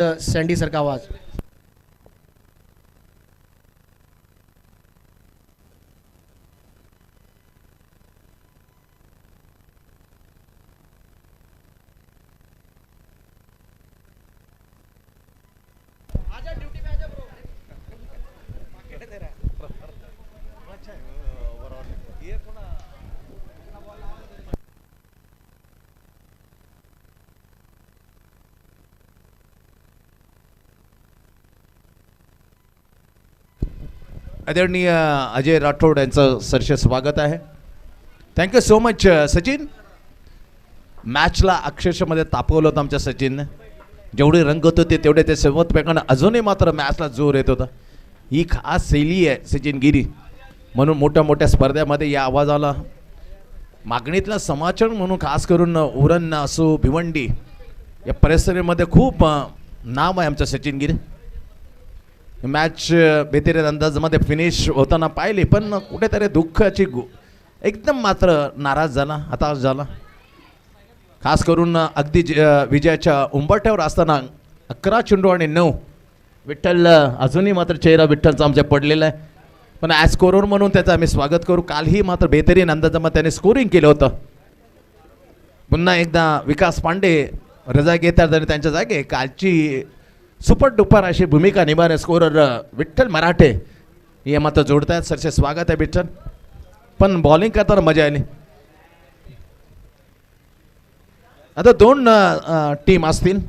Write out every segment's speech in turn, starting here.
Sandy सारखा आवाज. आदरणीय अजय राठोड यांचं सरसे स्वागत आहे. Thank you so much Sachin. मॅचला अक्षरशःमध्ये तापवलं होतं आमच्या सचिनने. जेवढे रंगत होते तेवढे ते शेवटपेकांना अजूनही मात्र मॅचला जोर येत होता. ही खास शैली आहे सचिन गिरी, म्हणून मोठ्या मोठ्या स्पर्धेमध्ये या आवाजाला मागणीतलं समाचरण म्हणून खास करून उरण असो भिवंडी या परिसरामध्ये खूप नाव आहे आमचं सचिन गिरी. मॅच बेतेरे अंदाजमध्ये फिनिश होताना पाहिली, पण कुठेतरी दुःखाची एकदम मात्र नाराज झाला, हताश झाला. खास करून अगदी विजयाच्या उंबरठ्यावर असताना 11 चेंडू आणि 9 विठ्ठल अजूनही मात्र चेहरा विठ्ठलचा आमच्या पडलेला आहे. पण ॲज स्कोरर म्हणून त्याचं आम्ही स्वागत करू. कालही मात्र बेहतरीन अंदाजामध्ये त्याने स्कोरिंग केलं होतं. पुन्हा एकदा विकास पांडे रजा घेतात आणि त्यांच्या जागे कालची सुपर डुपर अशी भूमिका निभावणारे स्कोरर विठ्ठल मराठे हे मात्र जोडत आहेत. सरसे स्वागत आहे विठ्ठल. पण बॉलिंग करताना मजा आली. आता दोन टीम असतील,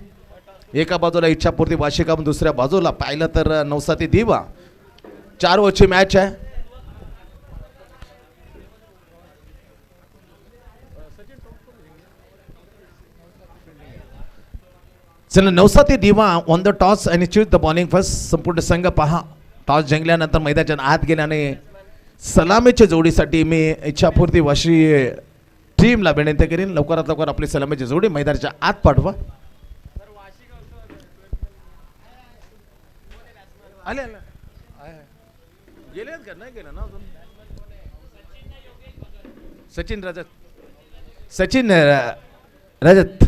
एका बाजूला इच्छापूर्ती वाशिका, दुसऱ्या बाजूला पाहिलं तर नवसाती दिवा. 4 ओव्हरची मॅच आहे. चला नवसाती दिवा ऑन द टॉस आणि चूज द बॉलिंग फर्स्ट. संपूर्ण संघ पहा. टॉस जिंकल्यानंतर मैदानाच्या आत गेल्याने सलामीच्या जोडीसाठी मी इच्छापूर्ती वाशी टीमला विनंती करीन लवकरात लवकर आपली सलामीची जोडी मैदानाच्या आत पाठवा. आले गेले का नाही गेला ना अजून. सचिन रजत, सचिन रजत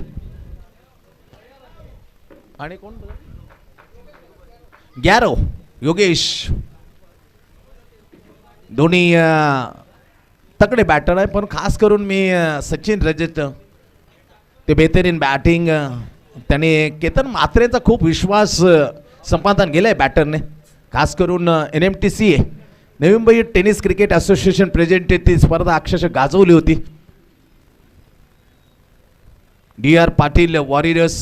आणि कोण गॅरो योगेश, दोन्ही तगडे बॅटर आहे. पण खास करून मी सचिन रजत ते बेहतरीन बॅटिंग त्याने केतन म्हात्रेचा खूप विश्वास संपादन केलाय बॅटरने. खास करून NMTC Navi Mumbai tennis cricket association presented ती स्पर्धा अक्षरशः गाजवली होती. DR पाटील वॉरियर्स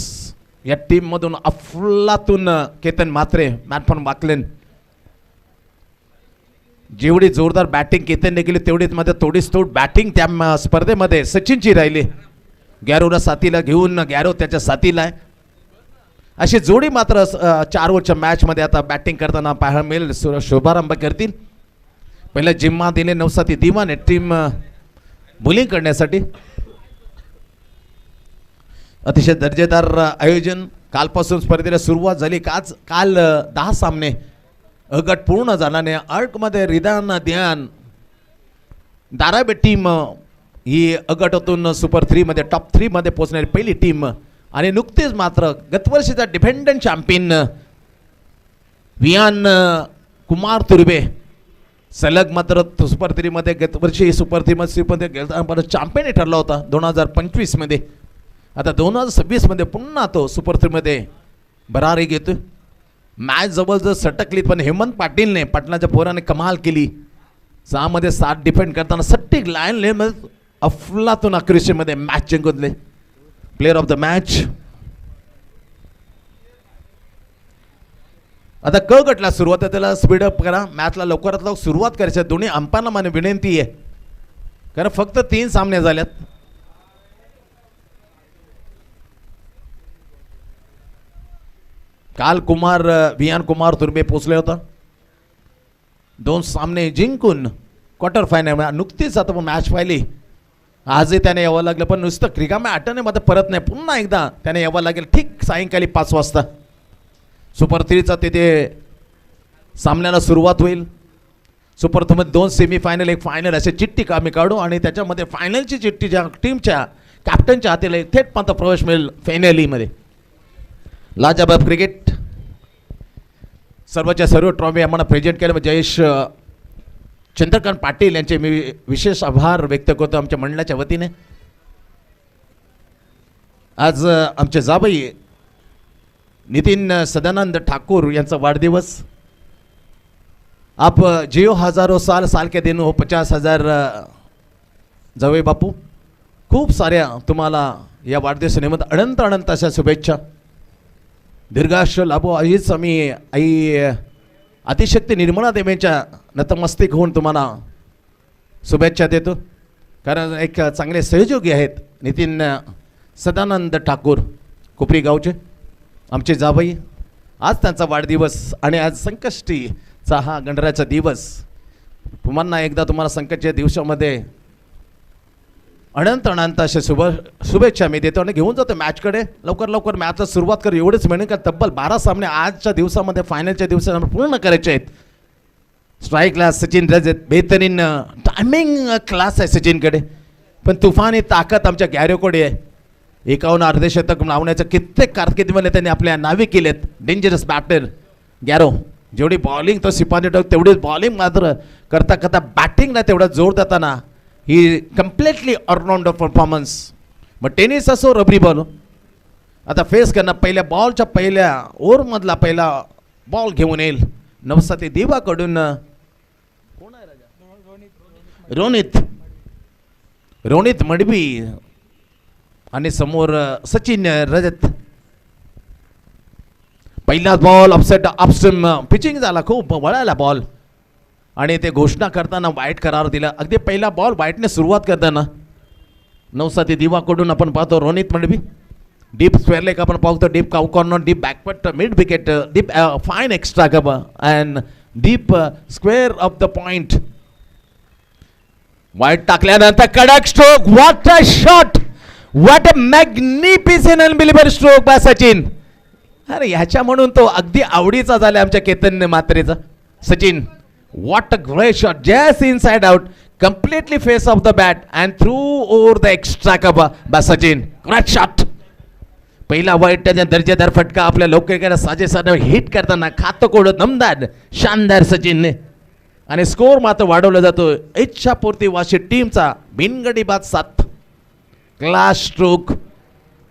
या टीममधून अफलातून केतन म्हात्रे, मॅटफॉन वाकलेन. जेवढी जोरदार बॅटिंग केतनने केली तेवढीच मध्ये थोडीच तोड बॅटिंग त्या स्पर्धेमध्ये सचिनची राहिली. गॅरोला साथीला घेऊन गॅरो त्याच्या साथीला आहे. अशी जोडी मात्र 4 ओव्हरच्या मॅचमध्ये आता बॅटिंग करताना पाहायला मिळेल. शुभारंभ करतील. पहिला जिम्मा दिले नवसाती दिवाने टीम बॉलिंग करण्यासाठी. अतिशय दर्जेदार आयोजन. कालपासून स्पर्धेला सुरुवात झाली. काल 10 सामने गट पूर्ण झाल्याने अर्कमध्ये रिदान ध्यान दाराबे टीम ही अगटातून सुपर 3 मध्ये टॉप 3 मध्ये पोहोचणारी पहिली टीम. आणि नुकतेच मात्र गतवर्षीचा डिफेंडंट चॅम्पियन वियान कुमार तुर्बे सलग मात्र सुपर 3 मध्ये गतवर्षी सुपर 3 मध्ये चॅम्पियन ठरला होता 2025 मध्ये. आता 2026 मध्ये पुन्हा तो सुपर 3 मध्ये भरारी घेतोय. मॅच जवळजवळ सटकली, पण हेमंत पाटीलने पाटलाच्या पोराने कमाल केली. 6 मध्ये 7 डिफेंड करताना सट्टिक लाईन लेन अफलातून आकृषीमध्ये मॅच जिंकवले. Player of the match. आता क गटला सुरुवात आहे, त्याला स्पीडअप करा. मॅचला लवकरात लवकर सुरुवात करायची. दोन्ही अंपायरला मला विनंती आहे, कारण फक्त 3 सामने झाल्यात. काल वियान कुमार तुर्बे पोचले होता. 2 सामने जिंकून क्वार्टर फायनल नुकतीच आता मॅच पाहिली. आजही त्याने यावं लागलं, पण नुसतं क्रिकामे आटने मध्ये परत नाही. पुन्हा एकदा त्याने यावं लागेल ठीक सायंकाळी 5 वाजता. सुपर 3चा तिथे सामन्याला सुरुवात होईल. सुपर 3 मध्ये 2 सेमीफायनल 1 फायनल असे चिठ्ठी आम्ही काढू आणि त्याच्यामध्ये फायनलची चिठ्ठी ज्या टीमच्या कॅप्टनच्या हाती थेट मात्र प्रवेश मिळेल फायनलीमध्ये. लाजवाब क्रिकेट सर्वच्या सर्व ट्रॉफी आम्हाला प्रेझेंट केलं. जयेश चंद्रकांत पाटील यांचे मी विशेष आभार व्यक्त करतो आमच्या मंडळाच्या वतीने. आज आमचे जावई नितीन सदानंद ठाकूर यांचा वाढदिवस. आप जियो हजारों साल साल के दिन हो 50,000 जावई बापू. खूप साऱ्या तुम्हाला या वाढदिवसानिमित्त अनंत अनंत अशा शुभेच्छा. दीर्घायुष्य लाभो हीच आम्ही आई अतिशक्ती निर्मला देवींच्या नतमस्तक होऊन तुम्हाला शुभेच्छा देतो. कारण एक चांगले सहयोगी आहेत नितीन सदानंद ठाकूर कोपरी गावचे आमचे जावई. आज त्यांचा वाढदिवस आणि आज संकष्टीचा हा गणरायाचा दिवस. तुम्हाला एकदा तुम्हाला संकटच्या दिवसामध्ये अनंत अनंत अशा शुभेच्छा मी देतो आणि घेऊन जातो मॅचकडे. लवकर लवकर मॅचला सुरुवात कर. एवढेच म्हणून का तब्बल 12 सामने आजच्या दिवसामध्ये फायनलच्या दिवसामध्ये पूर्ण करायचे आहेत. स्ट्राईक क्लास सचिन रजत बेहतरीन टायमिंग क्लास आहे सचिनकडे. पण तुफानी ताकद आमच्या गॅरोकडे आहे. 51 अर्धशतक लावण्याचं कित्येक कारकिर्दीमध्ये त्यांनी आपल्या नावे केलेत. Dangerous batter Garo. जेवढी बॉलिंग तो सिपाही टोक तेवढीच बॉलिंग मात्र करता करता बॅटिंगला तेवढा जोर देताना ही कम्प्लिटली ऑलराऊंडर परफॉर्मन्स. मग टेनिस असो रबरी बॉल आता फेस करणं. पहिल्या बॉलच्या पहिल्या ओव्हरमधला पहिला बॉल घेऊन येईल नवसाती दिवाकडून. कोण आहे राजा? रोनित मडवी आणि समोर सचिन रजत. पहिला बॉल अपसेट अपस्ट्रीम पिचिंग झाला. खूप वळाला बॉल आणि ते घोषणा करताना वाईट करार दिला. अगदी पहिला बॉल वाईटने सुरुवात करताना नवसाती दिवाकडून आपण पाहतो Ronit Madvi. Deep square leg आपण पाहतो. Deep cow corner deep backward mid wicket deep fine extra cover and deep square off the point. वाईट टाकल्यानंतर कडक stroke. What a shot. What a magnificent unbelievable stroke by Sachin. अरे ह्याच्या म्हणून तो अगदी आवडीचा झाला आमच्या Ketan मात्रेचा Sachin. What a great shot, just inside out, completely face off the bat and threw over the extra cover by Sachin. Great shot. पहिला वाईट त्याच्या दर्जेदार फटका आपल्या लौकिकाला साजेसाने हिट करताना खातं कोडत दमदार शानदार सचिनने आणि स्कोर मात्र वाढवला जातो. इच्छापूर्ती वाशी टीमचा बिनगडी बाद 7. Class stroke.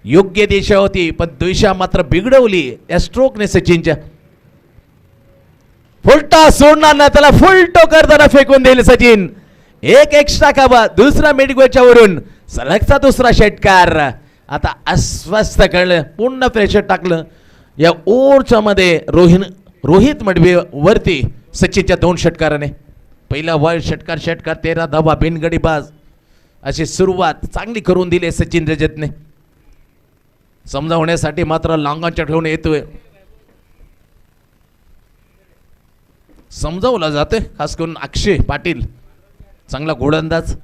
योग्य दिशा होती पण दिशा मात्र बिघडवली या स्ट्रोकने सचिनच्या. फुलटा सोडणार ना त्याला फुलटो करताना फेकून दिले सचिन. एक एक्स्ट्रा काबा. दुसरा मिडगोच्या वरून सलगचा दुसरा षटकार. आता अस्वस्थ कळलं. पूर्ण प्रेशर टाकलं या ओव्हरच्या मध्ये रोहित मडवी वरती सचिनच्या 2 षटकाराने. पहिला वाईट षटकार 13 धावा बिनगडी बाज अशी सुरुवात चांगली करून दिली सचिन रजतने. समजावण्यासाठी मात्र लांगांच्या ठेवून येतोय. समजावलं जाते खास करून अक्षय पाटील चांगला गोलंदाज.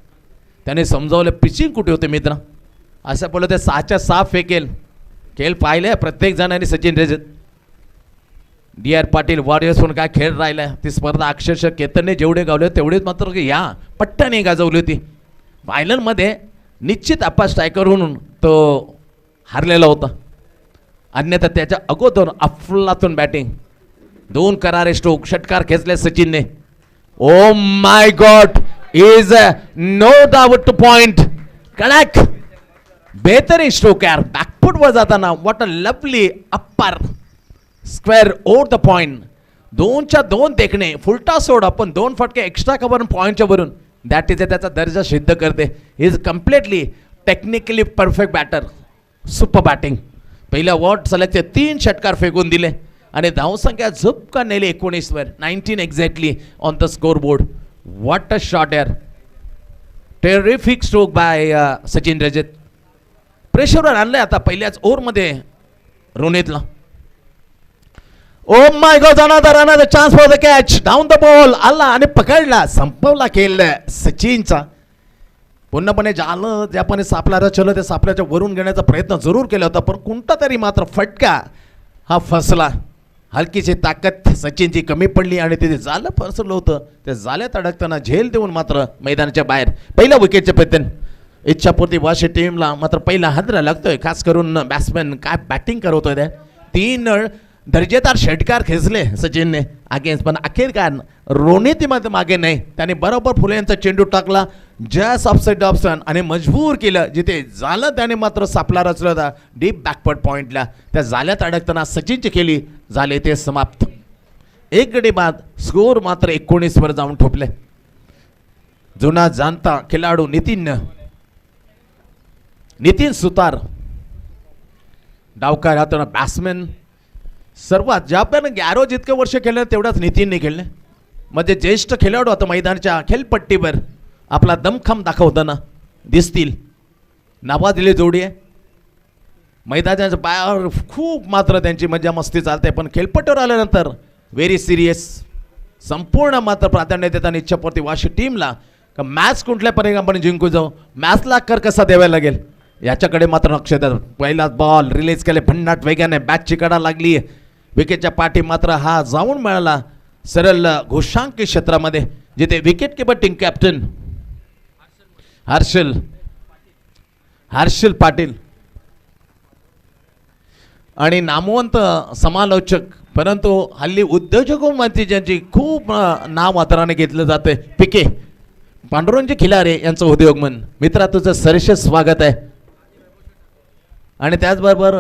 त्याने समजावलं पिचिंग कुठे होते मित्र. असं बोललं ते 6च्या 6 फेकेल. खेळ पाहिलं प्रत्येक जणांनी सचिन रजत. डी.आर. पाटील वॉरियर्स पण काय खेळ राहिला. ती स्पर्धा अक्षरशः केतनने जेवढे गावले तेवढेच मात्र या पट्ट्याने गाजवली होती. फायनलमध्ये निश्चित अप्पा स्ट्रायकर म्हणून तो हारलेला होता. अन्यथा त्याच्या अगोदर अफलातून बॅटिंग. 2 करारे स्ट्रोक. षटकार खेचले सचिनने. Oh my god is no doubt point. कडक बेहतरीन स्ट्रोक यार. बॅकफुट वर जाताना what a lovely upper square over the point. 2च्या 2 देखणे. फुलटा सोडा पण 2 फटके एक्स्ट्रा कव्हर पॉइंटच्या वरून. दॅट इज त्याचा दर्जा सिद्ध करते. Is completely technically perfect batter. Super batting. पहिल्या वॉट सलगचे 3 षटकार फेकून दिले आणि धावसंख्या झुपका नेली 19 वर. 19 exactly on the score board. What a shot यार. Terrific stroke by Sachin Rajat. प्रेशरवर आणलंय आता पहिल्याच ओव्हरमध्ये रोनितला. Oh my god another chance for the catch. Down the ball आला आणि पकडला. संपवला खेळ सचिनचा. पूर्णपणे झालं ज्यापणे सापळाला चलो ते सापळ्याच्या वरून घेण्याचा प्रयत्न जरूर केला होता पण कोणता तरी मात्र फटका हा फसला. हलकीची ताकद सचिनची कमी पडली आणि तिथे जालं फसलं होतं. ते जाल्यात अडकताना झेल देऊन मात्र मैदानाच्या बाहेर. पहिल्या विकेटचे पतन. इच्छापूर्ती वाशी टीमला मात्र पहिला हादरा लागतोय. खास करून बॅट्समॅन काय बॅटिंग करतोय 3 दर्जेदार षटकार खेचले सचिनने अगेन्स्ट, पण अखेरकार रोनेतीमध्ये मागे नाही, त्याने बरोबर फुले यांचा चेंडू टाकला जस्ट ऑफसाइड ऑप्शन आणि मजबूर केलं. जिथे झालं त्याने मात्र सापला रचला होता डीप बॅकवर्ड पॉइंटला, त्या जाल्यात अडकताना सचिनची केली, झाले ते समाप्त. 1 गडी बाद, स्कोर मात्र 19 वर जाऊन ठोपले. जुना जाणता खेळाडू नितीन सुतार डावकार हाताना बॅट्समॅन, सर्वात ज्याप्रमाणे गॅरो जितके वर्ष खेळले तेवढाच नितीनने खेळले. म्हणजे ज्येष्ठ खेळाडू आता मैदानाच्या खेळपट्टीवर आपला दमखम दाखवताना दिसतील. नावाजलेली जोडी आहे, मैदानाच्या बाहेर खूप मात्र त्यांची मजा मस्ती चालते, पण खेळपट्टीवर आल्यानंतर व्हेरी सिरियस, संपूर्ण मात्र प्राधान्य देताना इच्छापूर्ती वाशी टीमला का मॅच कुठल्या पर्याय आपण जिंकू जाऊ, मॅचला कर कसा द्यावा लागेल याच्याकडे मात्र लक्ष देतात. पहिलाच बॉल रिलीज केले भन्नाट वेगाने, बॅटची कडा लागली, विकेटच्या पाठी मात्र हा जाऊन मिळाला सरळ घोषांकी क्षेत्रामध्ये, जिथे wicket keeper team captain Harshal Patil आणि नामवंत समालोचक परंतु हल्ली उद्योजकांमध्ये ज्यांची खूप नाव आदराने घेतलं जाते पिके पांडुरंग खिलारे यांचं उद्योगमन. मित्रा तुझं सरस स्वागत आहे. आणि त्याचबरोबर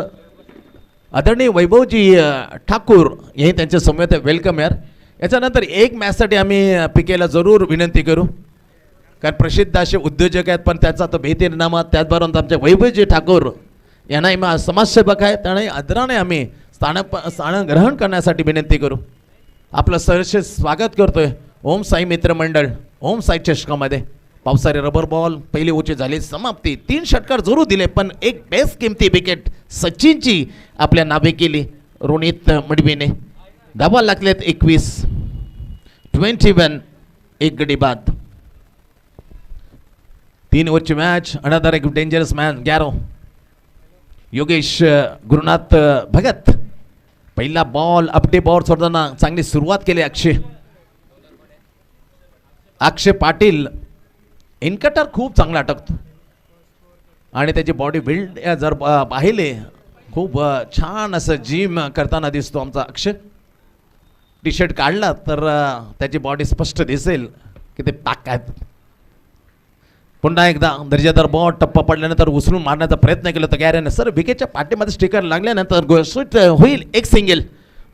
आदरणीय वैभवजी ठाकूर हे त्यांच्या समवेत वेलकम यार. याच्यानंतर एक मॅचसाठी आम्ही पिकेला जरूर विनंती करू, कारण प्रसिद्ध असे उद्योजक आहेत, पण त्याचा तो बेतीरनामा. त्याचबरोबर आमचे वैभवजी ठाकूर यांनाही समाजसेवक आहेत, त्याने आदराने आम्ही स्थान ग्रहण करण्यासाठी विनंती करू. आपलं सहर्ष स्वागत करतोय ओम साई मित्र मंडळ ओम साई चषकामध्ये. पावसाळी रबर बॉल पहिली ओची झाली समाप्ती. 3 षटकार जरूर दिले, पण एक बेस्ट किमती विकेट सचिनची आपल्या नावे केली रोनित मडवीने. धावा लागलेत 21 1 गडी बाद. 3 ओव्हरची मॅच. अनदर एक डेंजरस मॅच गॅरो योगेश गुरुनाथ भगत. पहिला बॉल अपडे बॉल सोडताना चांगली सुरुवात केली अक्षय पाटील. इनकटर खूप चांगला अटकतो आणि त्याची बॉडी बिल्ड जर पाहिले खूप छान असं जिम करताना दिसतो आमचा अक्षय. टी शर्ट काढला तर त्याची बॉडी स्पष्ट दिसेल की ते पॅक आहेत. पुन्हा एकदा दर्जेदार बॉल टप्पा पडल्यानंतर उचलून मारण्याचा प्रयत्न केला तर गॅरेने सर विकेटच्या पाठीमध्ये स्टिकर लागल्यानंतर घोषित होईल एक सिंगल.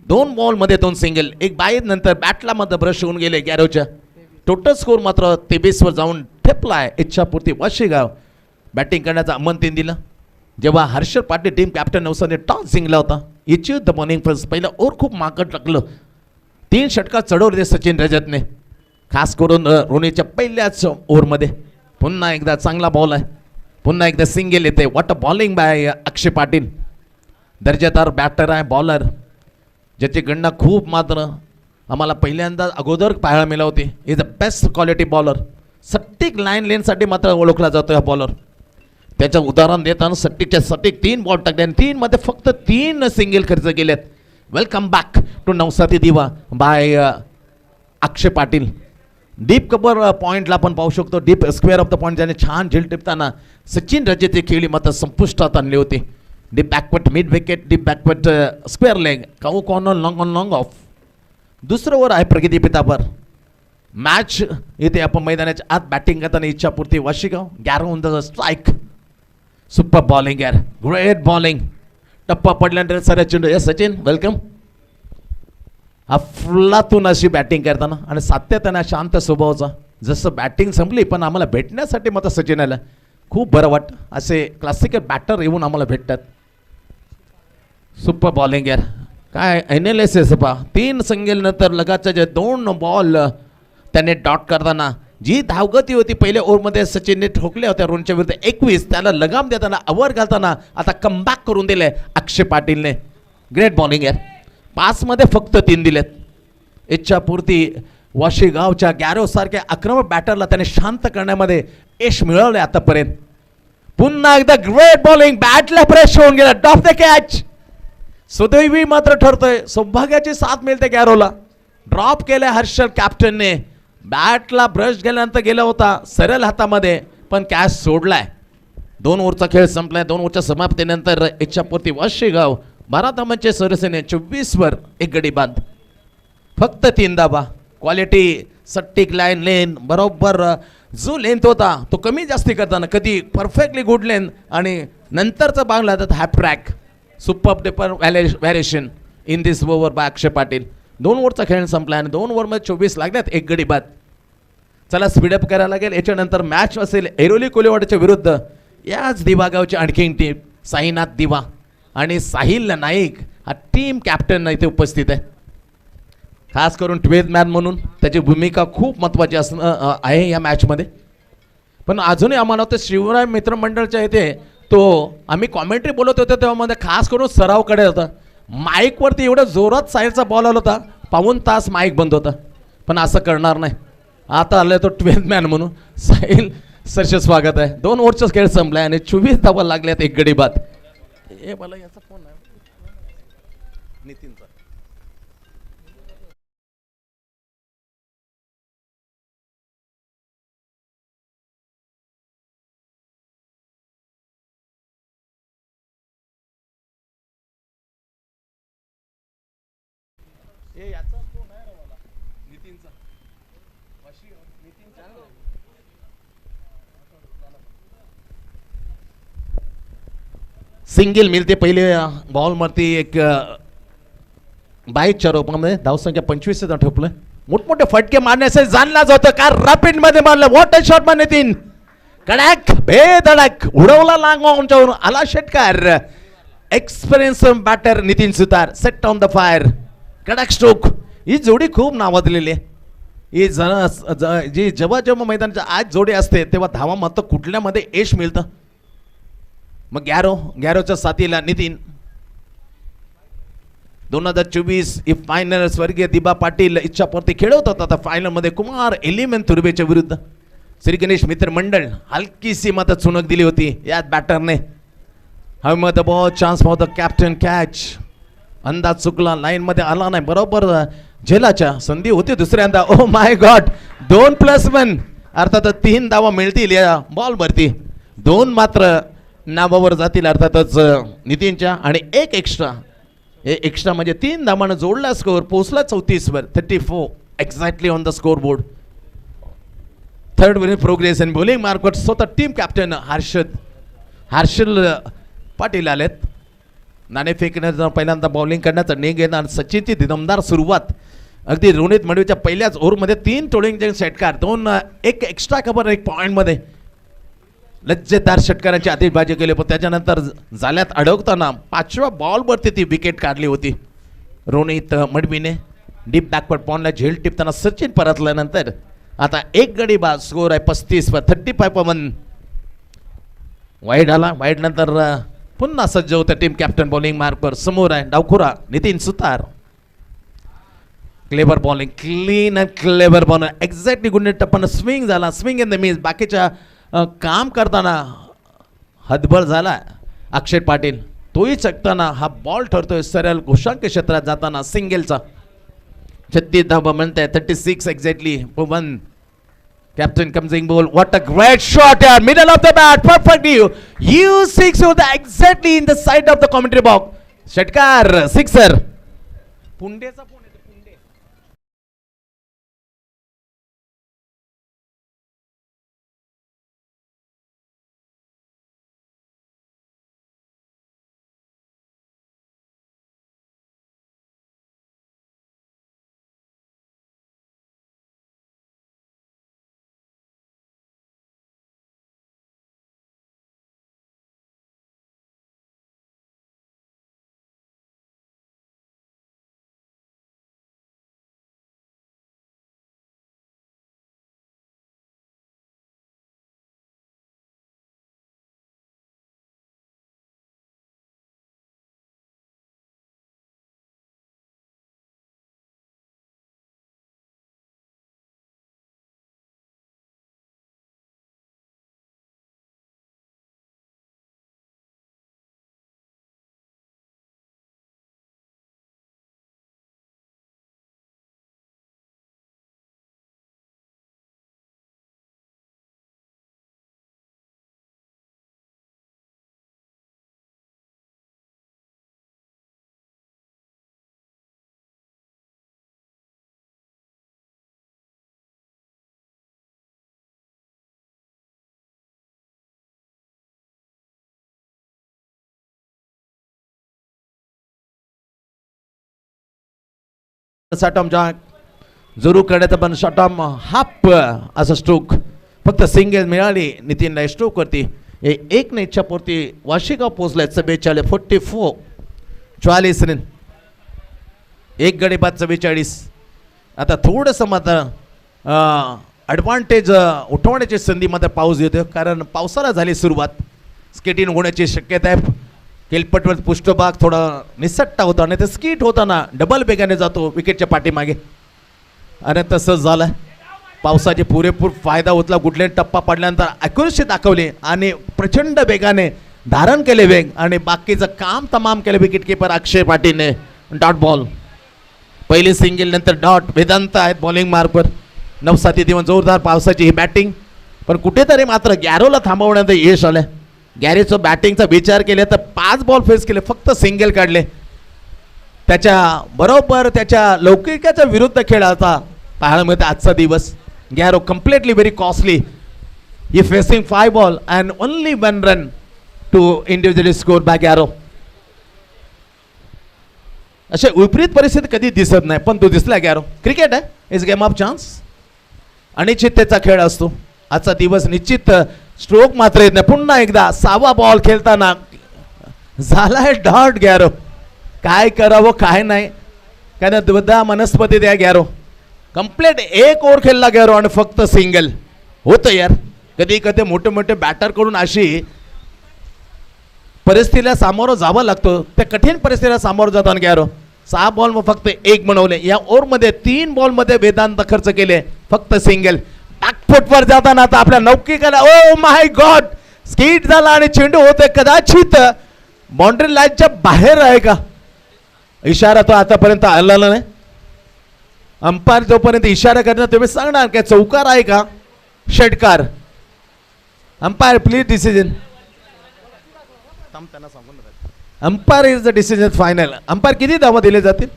2 बॉलमध्ये 2 सिंगल, एक बाहेर नंतर बॅटला मध्ये ब्रश होऊन गेले गॅरोच्या. टोटल स्कोर मात्र 23 वर जाऊन ठेपलाय. इच्छापूर्ती वाशीगाव बॅटिंग करण्याचा आमंत्रण दिलं. जेव्हा हर्षल पाटील टीम कॅप्टन नवसाने टॉस जिंकला होता, इची द बॉलिंग फर्स्ट पहिला ओव्हर खूप मागत टाकलं. 3 षटकार चढवले सचिन रजतने, खास करून रोनीच्या पहिल्याच ओव्हरमध्ये. पुन्हा एकदा चांगला बॉल आहे, पुन्हा एकदा सिंगल येते. What a bowling bye Akshay Patil. दर्जेदार बॅटर आहे, बॉलर ज्याची गणना खूप मात्र आम्हाला पहिल्यांदा अगोदर पाहायला मिळाली होती. Is the best quality bowler. सटीक लाईन लेनसाठी मात्र ओळखला जातो हा बॉलर. त्याचं उदाहरण देताना सटीकच्या सटीक 3 बॉल टाकले आणि 3 मध्ये फक्त 3 सिंगल खर्च केलेत. वेलकम बॅक टू नवसाती दिवा bye Akshay Patil. Deep cover पॉईंटला आपण पाहू शकतो, deep square off the point ज्याने छान झेल टिपताना सचिन रजेची खेळी मात्र संपुष्टात आणली होती. Deep backward mid wicket, deep backward square leg, cow corner long on long of. दुसरं ओव्हर आहे प्रगती पितापर. मॅच इथे आपण मैदानाच्या आत बॅटिंग करताना Ichchhapurti Washigaon. Garo on the strike. Super bowling यार, ग्रेट बॉलिंग. टप्पा पडल्यानंतर सर चेंडू सचिन वेलकम. अफलातून अशी बॅटिंग करताना आणि सातत्यानं शांत स्वभावाचा. जसं बॅटिंग संपली पण आम्हाला भेटण्यासाठी मात्र सचिन आला. खूप बरं वाटतं असे क्लासिकल बॅटर येऊन आम्हाला भेटतात. सुपर बॉलिंग यार, काय एनालिसिस पहा. 3 सिंगल नंतर लगाच्या जे 2 बॉल त्याने डॉट करताना जी धावगती होती पहिल्या ओव्हरमध्ये सचिनने ठोकल्या होत्या रोनच्या विरुद्ध 21, त्याला लगाम देताना अवर घालताना आता कमबॅक करून दिले अक्षय पाटीलने. ग्रेट बॉलिंग यार. 5 मध्ये फक्त 3 दिलेत. इच्छापूर्ती वाशीगावच्या गॅरो सारख्या आक्रमक बॅटरला त्याने शांत करण्यामध्ये यश मिळवले आतापर्यंत. पुन्हा एकदा ग्रेट बॉलिंग, बॅटला प्रेस होऊन गेला. Drop the catch. सुदैवी मात्र ठरतोय, सौभाग्याची साथ मिळते गॅरोला. ड्रॉप केले हर्षल कॅप्टनने. बॅटला ब्रश गेल्यानंतर गेला होता सरळ हातामध्ये, पण कॅच सोडलाय. 2 ओव्हरचा खेळ संपलाय. 2 ओव्हरच्या समाप्तीनंतर इच्छापूर्ती वाशीगाव 12 धावांचे सरसेने 24 वर 1 गडी बाद. फक्त 3 धावा. क्वालिटी सट्टिक लाईन लेन बरोबर जो लेंथ होता तो कमी जास्ती करताना कधी परफेक्टली गुड लेन आणि नंतरचा बांगला तर हॅप ट्रॅक super dapper variation in this over by Akshay Patil. 2 ओव्हरचा खेळ संपला आणि 2 ओव्हरमध्ये 24 लागल्यात 1 गडी बाद. चला स्पीडअप करायला लागेल. याच्यानंतर मॅच असेल ऐरोली कोलेवाडच्या विरुद्ध याच दिवा गावची आणखी टीम साईनाथ दिवा आणि साहिल नाईक हा टीम कॅप्टन इथे उपस्थित आहे. खास करून 12th मॅन म्हणून त्याची भूमिका खूप महत्त्वाची आहे या मॅचमध्ये. पण अजूनही आम्हाला ते शिवराय मित्रमंडळच्या इथे तो आम्ही कॉमेंट्री बोलत होतो तेव्हा मध्ये खास करून सरावकडे होता. माईकवरती एवढं जोरात साईडचा बॉल आला होता पाऊण तास माईक बंद होता. पण असं करणार नाही. आता आलं तो 12th मॅन म्हणून साहिल सरचे स्वागत आहे. 2 ओव्हरचा खेळ संपलाय आणि 24 धावा लागल्यात 1 गडी बाद. हे मला याचा फोन आहे नितीनचा. याचा फोन आहे ना मला नितीनचा. सिंगल मिळते पहिले बॉलवरती एक 22च्या रूपामध्ये धावसंख्या 25 ठोपलं. मोठमोठे फटके मारण्याचे जाणलाच होतं का रॅपिड मध्ये मारलं. वॉट अ शॉट मा नितीन कडक बेधडक उडवला लांग ऑनच्यावरून आला षटकार. Experience batter Nitin Sutar set on the fire कडक स्ट्रोक. ही जोडी खूप नावाजलेली आहे. ही जी जेव्हा जेव्हा मैदानाच्या आज जोडी असते तेव्हा धावा मात्र कुठल्यामध्ये यश मिळतं. मग गॅरोच्या साथीला नितीन 2024 ही फायनल स्वर्गीय दिबा पाटील इच्छापूर्ती खेळवत होता. आता फायनलमध्ये कुमार एलिमेंट तुर्बेच्या विरुद्ध श्री गणेश मित्र मंडळ हलकीशी मात्र चुनक दिली होती याच बॅटरने. हवेमध्ये ball chance for the captain catch. अंदाज चुकला लाईन मध्ये आला नाही बरोबर झेलाच्या संधी होती दुसऱ्यांदा. ओ माय गॉड 2+1 अर्थात 3 धावा मिळतील या बॉल वरती. 2 मात्र नावावर जातील अर्थातच नितीनच्या आणि 1 एक्स्ट्रा. हे एक्स्ट्रा म्हणजे 3 धावानं जोडला स्कोर पोहोचला 34 वर 34 exactly on the score board. Third winning progress आणि बॉलिंग मार्कवर स्वतः टीम कॅप्टन हर्षल पाटील आलेत. नाणे फेकण्याचा पहिल्यांदा बॉलिंग करण्याचा नेग येणार. सचिनची दमदार सुरुवात अगदी रोनित मडवीच्या पहिल्याच ओव्हरमध्ये 3 टोळींचे षटकार 1 एक्स्ट्रा कव्हर 1 पॉईंटमध्ये लज्जेदार षटकारांची आतिषबाजी केली. पण त्याच्यानंतर जाल्यात अडकताना 5व्या बॉलवरती ती विकेट काढली होती रोनित मडवीने. डीप बॅकवर्ड पॉइंटला झेल टिपताना सचिन परतल्यानंतर आता 1 गडी बाद. स्कोर आहे 35 वर 35-1. वाईड आला. वाईड नंतर पुन्हा सज्ज होतं टीम कॅप्टन बॉलिंग मार्कवर. समोर आहे डावखुरा Nitin Sutar. Clever bowling clean and clever bowling exactly गुंडे टप्पानं स्विंग झाला. Swing in the miss. बाकीच्या काम करताना हतबल झाला अक्षय पाटील. तोही चकताना हा बॉल ठरतोय सरळ घोषांक क्षेत्रात जाताना सिंगलचा. 36 धावा म्हणताय 36 exactly 1. Captain comes in ball. What a great shot here. Middle of the bat. Perfect view. U6 with exactly in the side of the commentary box. षटकार सिक्सर. पुंडेचा सॅटॉम जॉक जरूर करण्यात पण शॉटॉम हाफ असं स्ट्रोक फक्त सिंगल मिळाली नितीनला stroke वरती. एक ने इच्छापूर्ती वार्षिक पोहोचलाय 44 44 रन. एक गडी बाद 44. आता थोडंसं मात्र ॲडव्हान्टेज उठवण्याची संधी मात्र पाऊस येतो कारण पावसाला झाली सुरुवात. स्केटिंग होण्याची शक्यता आहे. केलपटवर पृष्ठभाग थोडा निसट्टा होता आणि ते स्कीट होताना डबल बेगाने जातो विकेटच्या पाठीमागे आणि तसंच झालं. पावसाचे पुरेपूर फायदा होतला. कुठल्याही टप्पा पडल्यानंतर ॲक्युरेसी दाखवली आणि प्रचंड वेगाने धारण केले वेग आणि बाकीचं काम तमाम केलं विकेट किपर अक्षय पाटीलने. डॉट बॉल पहिली सिंगल नंतर डॉट. वेदांत आहेत बॉलिंग मार्कवर. 9-7 दिवस जोरदार पावसाची ही बॅटिंग पण कुठेतरी मात्र गॅरोला थांबवण्यात यश आलं. गॅरेजचा बॅटिंगचा विचार केला तर 5 बॉल फेस केले फक्त सिंगल काढले. त्याच्या बरोबर त्याच्या लौकिकाच्या विरुद्ध खेळ होता पाहायला मिळते आजचा दिवस. Garo completely very costly. He facing 5 ball and only 1 run to individually score by Garo. अशा विपरीत परिस्थिती कधी दिसत नाही पण तो दिसला गॅरो. क्रिकेट आहे इज गेम ऑफ चान्स. अनिश्चिततेचा खेळ असतो. आजचा दिवस निश्चित स्ट्रोक मात्र येत नाही. पुन्हा एकदा 6वा बॉल खेळताना झालाय डॉट गॅरो. काय करावं काय नाही कारण द्विधा मनस्पती द्या गॅरो. कंप्लीट 1 ओव्हर खेळला गॅरो आणि फक्त सिंगल होतं यार. कधी कधी मोठे मोठे बॅटर कडून अशी परिस्थितीला सामोरं जावं लागतं. त्या कठीण परिस्थितीला सामोरं जाताना गॅरो 6 बॉल मग फक्त 1 बनवले. या ओव्हरमध्ये 3 बॉलमध्ये वेदांत खर्च केले फक्त सिंगल. बॅकफुटवर जाताना आता आपल्या लौकिकाला ओ माय गॉड स्कीट झाला आणि चेंडू होते कदाचित बाउंड्री लाईनच्या बाहेर आहे का. इशारा तो आतापर्यंत आला नाही. अंपायर जोपर्यंत इशारा करणार तुम्ही सांगणार काय चौकार आहे का षटकार. Umpire please decision. Umpire is the decision final. Umpire किती धावा दिले जातील.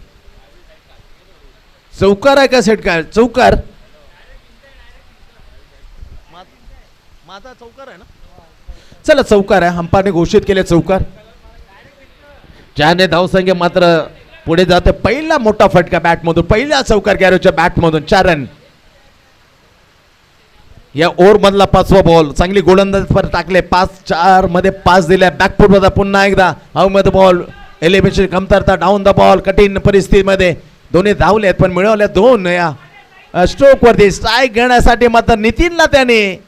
चौकार आहे का षटकार. चौकार. माझा चौकार आहे ना. चला चौकार आहे. अंपायरने घोषित केले चौकार. ज्याने धावसंख्या मात्र पुढे जाते. पहिला मोठा फटका बॅटमधून. पहिला चौकार गॅरोच्या बॅटमधून 4 रन. या ओव्हर मधला 5वा बॉल. चांगली गोलंदाज पर टाकले. 5-4 मध्ये 5 दिल्या. बॅकफुट मध्ये पुन्हा एकदा हवेमध्ये बॉल. एलिमिनेशन कमतरता. Down the ball. कठीण परिस्थितीमध्ये दोन्ही धावलेत पण मिळवल्या 2 या स्ट्रोक वरती. स्ट्राईक घेण्यासाठी मात्र नितीनला त्याने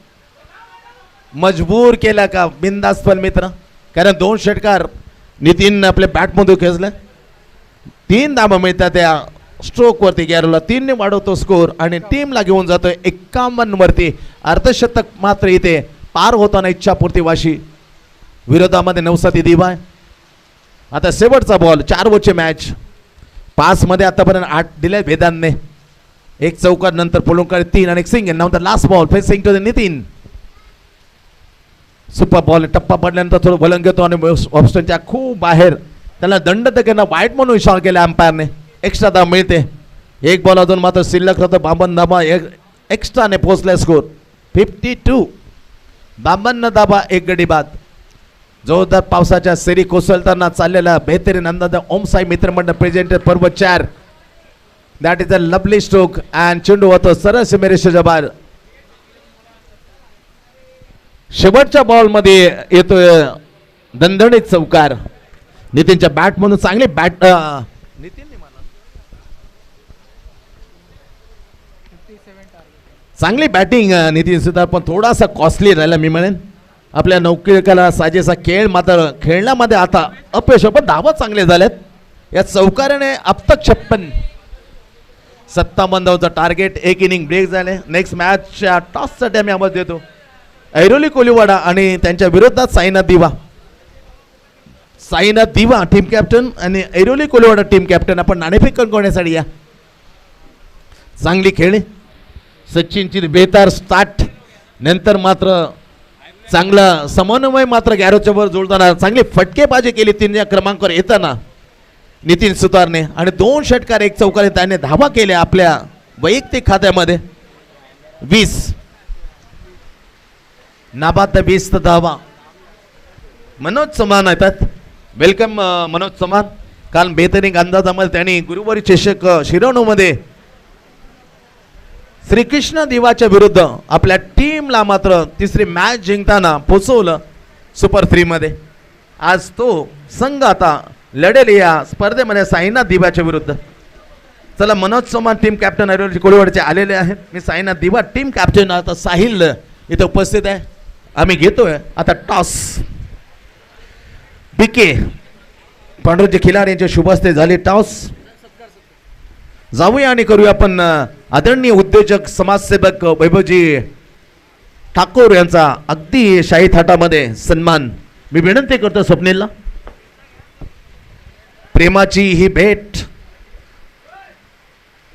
मजबूर केला का बिंदास पण मित्र कारण 2 षटकार नितीन आपल्या बॅटमधून खेचले. 3 धावा मिळतात त्या स्ट्रोक वरती. गॅरोला 3 ने वाढवतो स्कोर आणि टीमला घेऊन जातोय 51 वरती. अर्धशतक मात्र इथे पार होताना इच्छापूर्ती वाशी विरोधामध्ये 9-7 दिवा. आता शेवटचा बॉल. 4 ओव्हरची मॅच. 5 मध्ये आतापर्यंत 8 दिले वेदांतने. 1 चौकार नंतर पोलुंकर 3 आणि 1 सिंगल. नंतर last ball facing to the Nitin. Super ball. टप्पा पडल्यानंतर थोडं वलंग घेतो आणि ऑप्शनच्या खूप बाहेर. त्याला दंड त्यांना वाईट म्हणून इशारा केला अंपायरने. एक्स्ट्रा धावा मिळते. 1 बॉल अजून मात्र शिल्लक राहतो. 52 धावा एक्स्ट्राने पोहोचलाय स्कोर 52. 52 धावा 1 गडी बाद. जोरदार पावसाच्या सरी कोसळताना चाललेला बेहतरीन अंदाज ओम साई मित्रमंडळ प्रेझेंटेड पर्व 4. That is a lovely stroke and चेंडू होतो सरळ सीमेरेषेच्या बाहेर. शेवटच्या बॉल मध्ये येतोय दणदणीत चौकार. नितीनच्या बॅट म्हणून चांगली बॅट. चांगली बॅटिंग नितीन सुद्धा पण थोडासा कॉस्टली राहिला मी म्हणेन. आपल्या नौकेकाला साजेसा खेळ मात्र खेळण्यामध्ये आता अपयश पण धावा चांगले झालेत. या चौकाराने अब तक 56 57 धावांचा टार्गेट. 1 इनिंग ब्रेक झाले. नेक्स्ट मॅचच्या टॉससाठी आम्ही आवाज देतो ऐरोली कोलिवाडा आणि त्यांच्या विरोधात साईनाथ दिवा. साईनाथ दिवा टीम कॅप्टन आणि ऐरोली कोलिवाडा टीम कॅप्टन. आपण नाणेफेक करण्यासाठी या. चांगली खेळी. सचिनची बेतार स्टार्ट नंतर मात्र चांगला समन्वय मात्र गॅरोच्या वर जोडताना चांगली फटकेबाजी केली 3 क्रमांकावर येताना नितीन सुतारने. आणि 2 षटकार 1 चौकार त्याने धावा केल्या आपल्या वैयक्तिक खात्यामध्ये. 20 नाबाद 20 धावा. मनोज चव्हाण येतात. वेलकम मनोज चव्हाण. काल बेहतरीन अंदाजामध्ये त्यांनी गुरुवारी चषक शिरोनोमध्ये श्रीकृष्ण देवाच्या विरुद्ध आपल्या टीमला मात्र तिसरी मॅच जिंकताना पोचवलं सुपर 3 मध्ये. आज तो संघ आता लढेल या स्पर्धेमध्ये साईनाथ दिवाच्या विरुद्ध. चला, मनोज चव्हाण टीम कॅप्टन ऐरोली कोळीवाडचे आलेले आहेत. मी साईनाथ दिवा टीम कॅप्टन आता साहिल इथे उपस्थित आहे. आम्ही घेतोय आता टॉस. बीके पांडुरंग खिलार यांचे शुभ हस्ते झाले टॉस. जाऊया आणि करूया आपण आदरणीय उद्योजक समाजसेवक वैभवजी ठाकूर यांचा अगदी शाही थाटामध्ये सन्मान. मी विनंती करतो स्वप्नीलला. प्रेमाची ही भेट,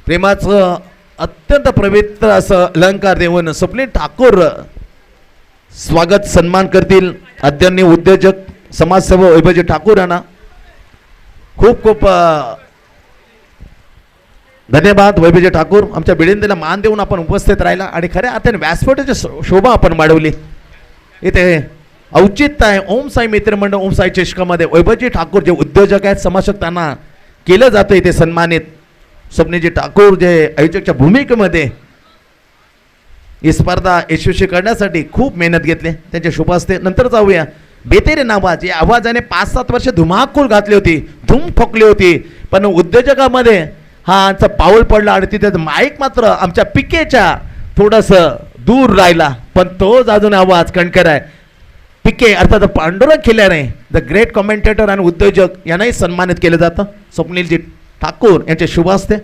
प्रेमाचं अत्यंत पवित्र असं अलंकार देऊन स्वप्नील ठाकूर स्वागत सन्मान करतील. आदरणीय उद्योजक समाजसेवक वैभवजी ठाकूर यांना खूप खूप धन्यवाद. वैभवजी ठाकूर आमच्या बिडिंदीला मान देऊन आपण उपस्थित राहिला आणि खऱ्या अर्थाने व्यासपीठाची शोभा आपण वाढवली. इथे औचित्य आहे ओम साई मित्र मंडळ ओम साई चषकामध्ये वैभवजी ठाकूर जे उद्योजक आहेत समाजक त्यांना केलं जातं इथे सन्मानित. स्वप्नीलजी ठाकूर जे आयोजकच्या भूमिकेमध्ये ही स्पर्धा यशस्वी करण्यासाठी खूप मेहनत घेतली, त्यांचे शुभ असते. नंतर जाऊया बेतेरे नावाज या आवाजाने 5-7 वर्ष धुमाकूळ घातली होती, धूम ठोकली होती, पण उद्योजकामध्ये हा आमचा पाऊल पडला आणि तिथे माईक मात्र आमच्या पिकेच्या थोडंसं दूर राहिला, पण तोच अजून आवाज कणकर आहे. पिके अर्थात पांडुरंग खिलार आहे, द ग्रेट कॉमेंटेटर आणि उद्योजक यांनाही सन्मानित केलं जातं. स्वप्नीलजी ठाकूर यांचे शुभ असते.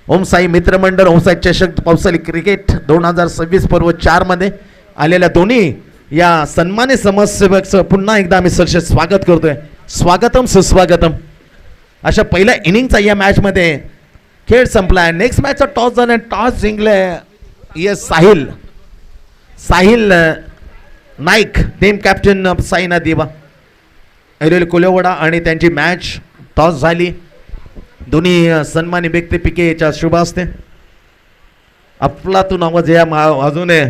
ओम साई मित्रमंडळ ओम साई चषक पावसाळी क्रिकेट 2026 पर्व 4 मध्ये आलेल्या दोन्ही या सन्मानित समाजसेवकचं पुन्हा एकदा आम्ही सरसे स्वागत करतोय. स्वागतम सुस्वागतम. अशा पहिल्या इनिंगचा या मॅचमध्ये खेळ संपलाय. नेक्स्ट मॅचचा टॉस झाला, टॉस जिंकले yes Sahil Naik team captain Sainath दिवा ऐरोली कोळीवाडा आणि त्यांची मॅच टॉस झाली. दोन्ही सन्मानी व्यक्ती पिके याच्या शुभ असते. अफलातून आवाज या अजूनही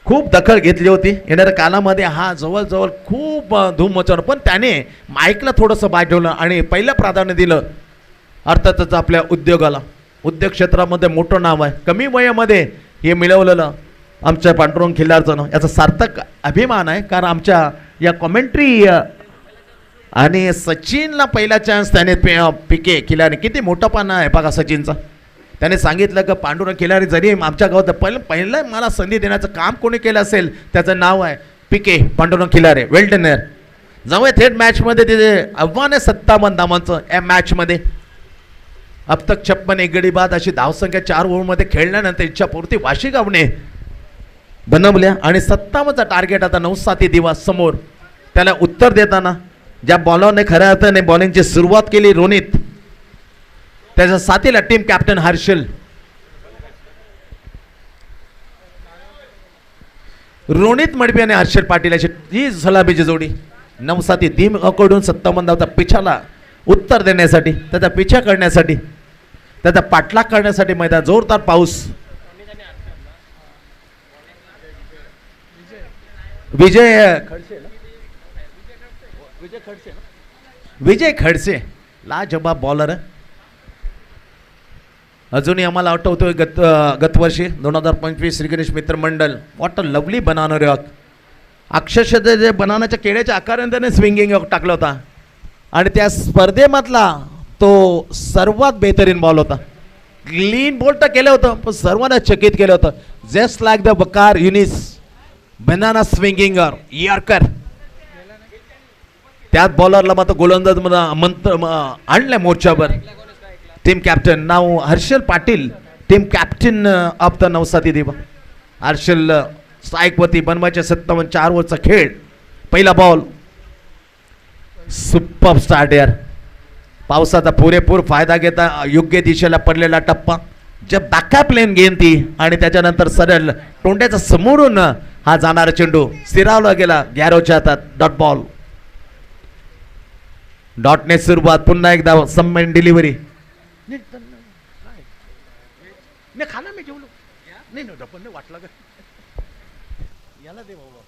खूप दखल घेतली होती. येणाऱ्या कालामध्ये हा जवळजवळ खूप धूम मचवलं, पण त्याने माईकला थोडंसं बाजवलं आणि पहिलं प्राधान्य दिलं अर्थातच आपल्या उद्योगाला. उद्योग क्षेत्रामध्ये मोठं नाव आहे, कमी वयामध्ये हे मिळवलेलं आमच्या पांडुरंग खिल्लारचं याचा सार्थक अभिमान आहे. कारण आमच्या या कॉमेंट्री आणि सचिनला पहिला चान्स त्याने पिके खिलारी किती मोठं पान आहे बघा सचिनचा. त्याने सांगितलं की पांडुरंग खिलारी जरी आमच्या गावात पहिलं मला संधी देण्याचं काम कोणी केलं असेल त्याचं नाव आहे पिके पांडुरंग खिलारे. वेल डनर. जाऊया थेट मॅचमध्ये तिथे आव्हान आहे 57 धावांचं या मॅचमध्ये. अब तक 56 एक गडी बाद अशी धावसंख्या 4 ओव्हरमध्ये खेळल्यानंतर इच्छापूर्ती वाशी गावने बनवल्या आणि 57चा टार्गेट आता 9-7 दिवस समोर. त्याला उत्तर देताना ज्या बॉलरने खऱ्या अर्थाने बॉलिंगची सुरुवात केली रोनित, त्याच्या साथीला टीम कॅप्टन हर्षल. रोनित मडबी आणि हर्षल पाटील अशी ही झलाबीची जोडी 9-7 दिवकडून 57 धावता पिछाला उत्तर देण्यासाठी, त्याचा पिछा करण्यासाठी, त्याचा पाठलाग करण्यासाठी मैदान. जोरदार पाऊस. विजय खडसे लाजबाब बॉलर. अजूनही आम्हाला आठवतोय गतवर्षी 2025 श्री गणेश मित्र मंडळ what a lovely banana rock. अक्षरशः जे बनानाच्या केळ्याच्या आकाराने त्याने स्विंगिंग रॉक टाकला होता आणि त्या स्पर्धेमधला तो सर्वात बेहतरीन बॉल होता. क्लीन बॉल तर केलं होतं पण सर्वांना चकित केलं होतं. Just like the Bakar Younis banana swinging yorker. त्यात बॉलरला मात्र गोलंदाज मंत्र आणलं मोर्चावर. टीम कॅप्टन नाव Harshal Patil, team captain of the 9-7 Diva. Harshal स्ट्राईकवरती बनवायच्या 57 4 ओव्हरचा खेळ. पहिला बॉल सुपर स्टार्ट यार. पावसाचा पुरेपूर फायदा घेता योग्य दिशेला पडलेला टप्पा. जब बॅका प्लेन घेईन ती आणि त्याच्यानंतर सरळ तोंड्याचा समोरून हा जाणारा चेंडू स्थिरावला गेला गॅरोच्या हातात. Dot ball. डॉटने सुरुवात. पुन्हा एकदा सम्मेन डिलिव्हरी. खाना मी जेवलो नाही पण वाटलं का याला दे बाबा.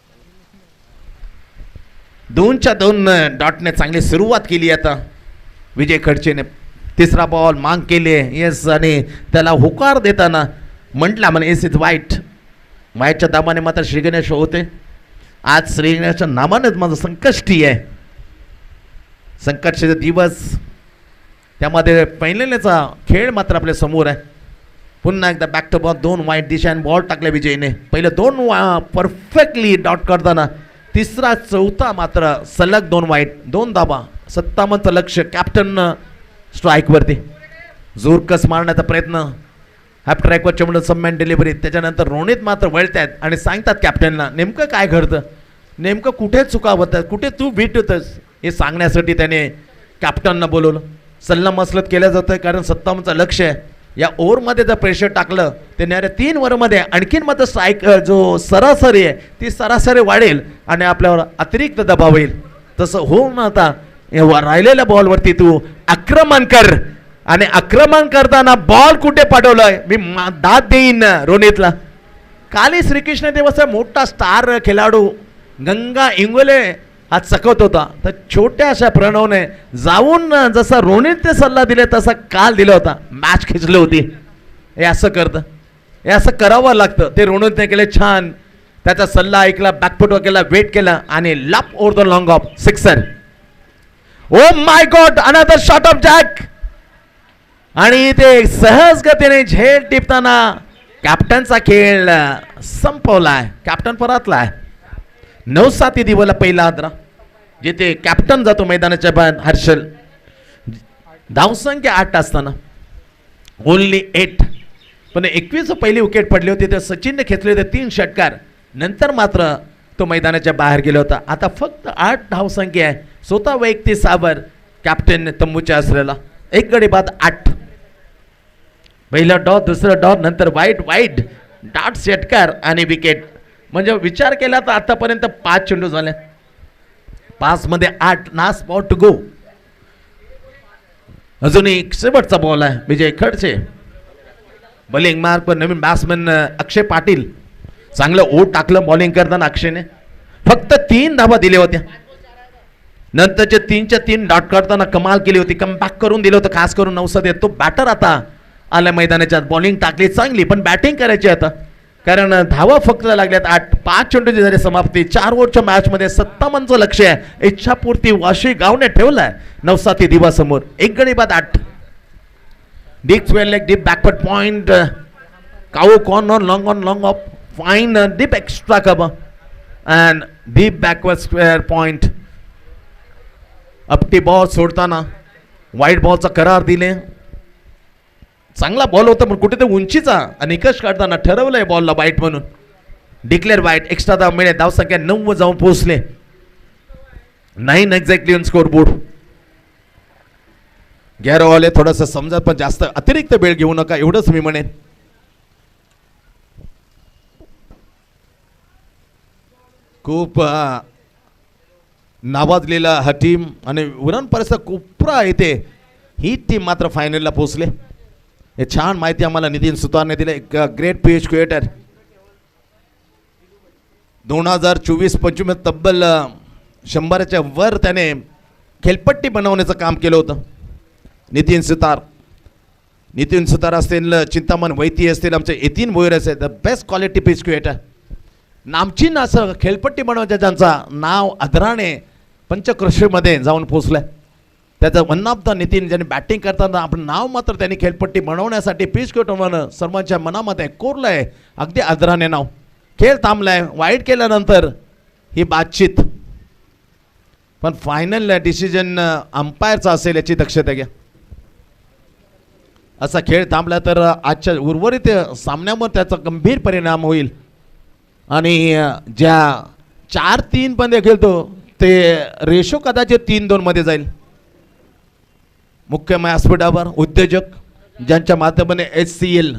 2च्या 2 डॉटने चांगली सुरुवात केली. आता विजय खडसेने तिसरा बॉल मांग केली येस आणि त्याला होकार देताना म्हटला म्हणे एस इज वाईट. वाईटच्या दाबाने मात्र श्रीगणेश होते. आज श्रीगणेशच्या नावानेच माझं संकष्टी आहे. संकटचे दिवस त्यामध्ये पहिल्याचा खेळ मात्र आपल्या समोर आहे. पुन्हा एकदा बॅक टू बॉल 2 वाईट दिशेने बॉल टाकले विजयने. पहिले 2 परफेक्टली डॉट करताना तिसरा चौथा मात्र सलग 2 वाईट 2 धाबा 57चं लक्ष. कॅप्टन स्ट्राईकवरती जोरकस मारण्याचा प्रयत्न. हॅप ट्रॅकवर चमडं सम्मान डिलिव्हरी. त्याच्यानंतर रोनित मात्र वळतात आणि सांगतात कॅप्टनला नेमकं काय घडतं, नेमकं कुठे चुका होतात, कुठे तू बीट होतस हे सांगण्यासाठी त्याने कॅप्टनना बोलवलं. सल्ला मसलत केलं जातं कारण 57चं लक्ष आहे. या ओव्हरमध्ये जर प्रेशर टाकलं ते न्यारे 3 ओव्हरमध्ये आणखीन मात्र स्ट्राईक जो सरासरी आहे ती सरासरी वाढेल आणि आपल्यावर अतिरिक्त दबाव येईल. तसं होऊन ना आता राहिलेल्या बॉलवरती तू आक्रमण कर आणि आक्रमण करताना बॉल कुठे पाठवलाय मी दाद देईन रोनितला. काली श्रीकृष्ण देवाचा मोठा स्टार खेळाडू गंगा इंगोले हा चकवत होता तर छोट्याशा प्रणवने जाऊन जसा रोनितने सल्ला दिला तसा काल दिला होता. मॅच खिचली होती. हे असं करतं, हे असं करावं लागतं. ते रोनितने केले छान. त्याचा सल्ला ऐकला, बॅकफुटवर केला, वेट केला आणि लप over the long of sixer. O my god another shot of jack आणि ते सहज गतीने झेल टिपताना कॅप्टनचा खेळ संपवलाय. कॅप्टन परतलाय. 9-7 दिवला पहिला आदरा जिथे कॅप्टन जातो मैदानाच्या बाहेर. हर्षल धावसंख्या 8 असताना ओनली 8 पण 21 पहिली विकेट पडली होती. तर सचिनने खेचले होते 3 षटकार. नंतर मात्र तो मैदानाच्या बाहेर गेला होता. आता फक्त 8 धावसंख्या आहे. स्वतः वैयक्तिक सावर कॅप्टन तंबूच्या असलेला. 1 गडी बाद 8. पहिला डॉट दुसरा डॉट नंतर वाईट वाईट डॉट षटकार आणि विकेट. म्हणजे विचार केला तर आतापर्यंत 5 चेंडू झाले. 5 मध्ये 8 ना स्पॉट टू गो. अजून एक शेवटचा बॉल आहे विजय खडसे. बॉलिंग मार्क पर नवीन बॅट्समन अक्षय पाटील. चांगलं ओट टाकलं बॉलिंग करताना अक्षयने. फक्त 3 धावा दिल्या होत्या. नंतरचे 3च्या 3 डॉट करताना कमाल केली होती. कमबॅक करून दिलं होतं खास करून 9 तो बॅटर आता आल्या मैदानाच्या. बॉलिंग टाकली चांगली पण बॅटिंग करायची आता कारण धावा फक्त लागल्यात 8. 5 चेंडूची झाली समाप्ती. 4 ओव्हरच्या मॅच मध्ये 57चं लक्ष आहे. इच्छापूर्ती वाशी गावने ठेवलाय 9-7 दिवासमोर. 1 गडी बाद 8. Deep square leg deep backward point. Cow corner long on long off fine deep extra cover and deep backward square point. अपटी बॉल सोडताना वाईट बॉलचा करार दिले. चांगला बॉल होता पण कुठे ते उंचीचा निकष काढताना ठरवलंय बॉलला वाईट म्हणून. डिक्लेअर वाईट. एक्स्ट्रा धाव मिळेल. धावसंख्या 9 जाऊन पोहोचले. 9 एक्झॅक्टली ऑन स्कोर बोर्ड. गैरवाले थोडंसं समजत पण जास्त अतिरिक्त वेळ घेऊ नका एवढंच मी म्हणेन. खूप नावाजलेला हा टीम आणि उरण परिसर कोपरा येते ही टीम मात्र फायनलला पोहोचले. हे छान माहिती आम्हाला नितीन सुतारने दिले. एक ग्रेट पिच क्रिएटर. 2024-25 तब्बल 100च्या वर त्याने खेळपट्टी बनवण्याचं काम केलं होतं. नितीन सुतार असतील, चिंतामण वैती असतील, आमचे यतीन भोयर असेल. The best quality pitch creator. नामचीन असं खेळपट्टी बनवायचं ज्यांचं नाव आदराने पंचक्रोशीमध्ये जाऊन पोचलंय. त्याचं वन ऑफ द नितीन ज्यांनी बॅटिंग करताना आपण नाव मात्र त्यांनी खेळपट्टी बनवण्यासाठी पिच क्रिएटर सर्वांच्या मनामध्ये कोरलंय. अगदी आदराने नाव. खेळ थांबलाय. वाईट केल्यानंतर ही बातचीत पण फायनल डिसिजन अंपायरचा असेल याची दक्षता घ्या. असा खेळ थांबला तर आजच्या उर्वरित सामन्यावर त्याचा गंभीर परिणाम होईल आणि ज्या 4-3 मध्ये खेळतो ते रेशो कदाचित 3-2 मध्ये जाईल. मुख्य व्यासपीठावर उद्योजक ज्यांच्या माध्यमाने HCL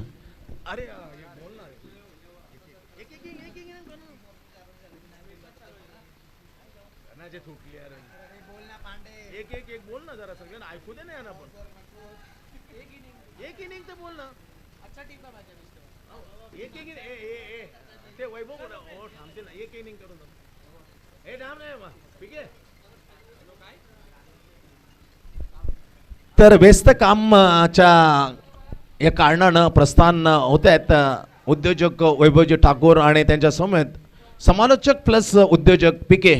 तर व्यस्त कामाच्या या कारणानं प्रस्थान होत आहेत उद्योजक वैभवजी ठाकूर आणि त्यांच्या समेत समालोचक प्लस उद्योजक पिके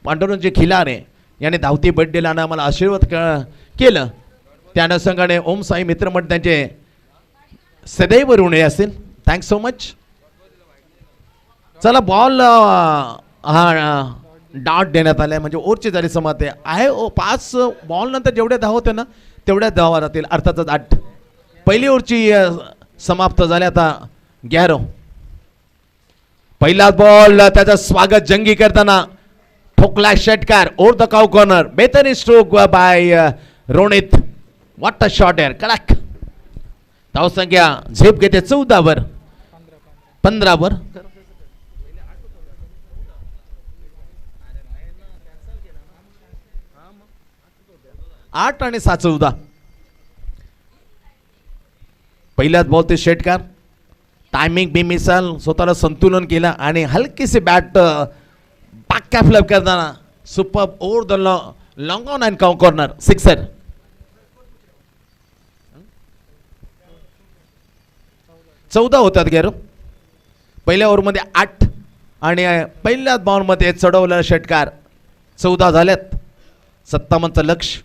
पांडुरंगजी खिलारे यांनी धावती बड्डेला आम्हाला आशीर्वाद केलं. त्या अनुषंगाने ओम साई मित्रमंडळ त्यांचे सदैव ऋणी असतील. Thanks so much. चला बॉल हा डॉट देण्यात आलाय म्हणजे ओव्हरची झाली समाप्ती आहे. 5 बॉल नंतर जेवढे धाव होते ना तेवढ्या धावा राहतील अर्थातच 8. पहिली ओव्हरची समाप्त झाली. आता 11. पहिला बॉल त्याचं स्वागत जंगी करताना ठोकला षटकार ओव्हर द काउ कॉर्नर. बेहतरीन stroke bye Ronit. What a shot यार. कडक धावसंख्या झेप घेते 14 वर 15 वर. 8 आणि 7 14. पहिल्याच बॉल ते षटकार. टायमिंग बी मिसाल स्वतःला संतुलन केलं आणि हलकीशी बॅट पाक्या फ्लप करताना super over the long on and cow corner sixer. चौदा होतात गेरो. पहिल्या ओव्हरमध्ये 8 आणि पहिल्याच बॉलमध्ये चढवलेला षटकार 14 झाल्यात. 57चं लक्ष.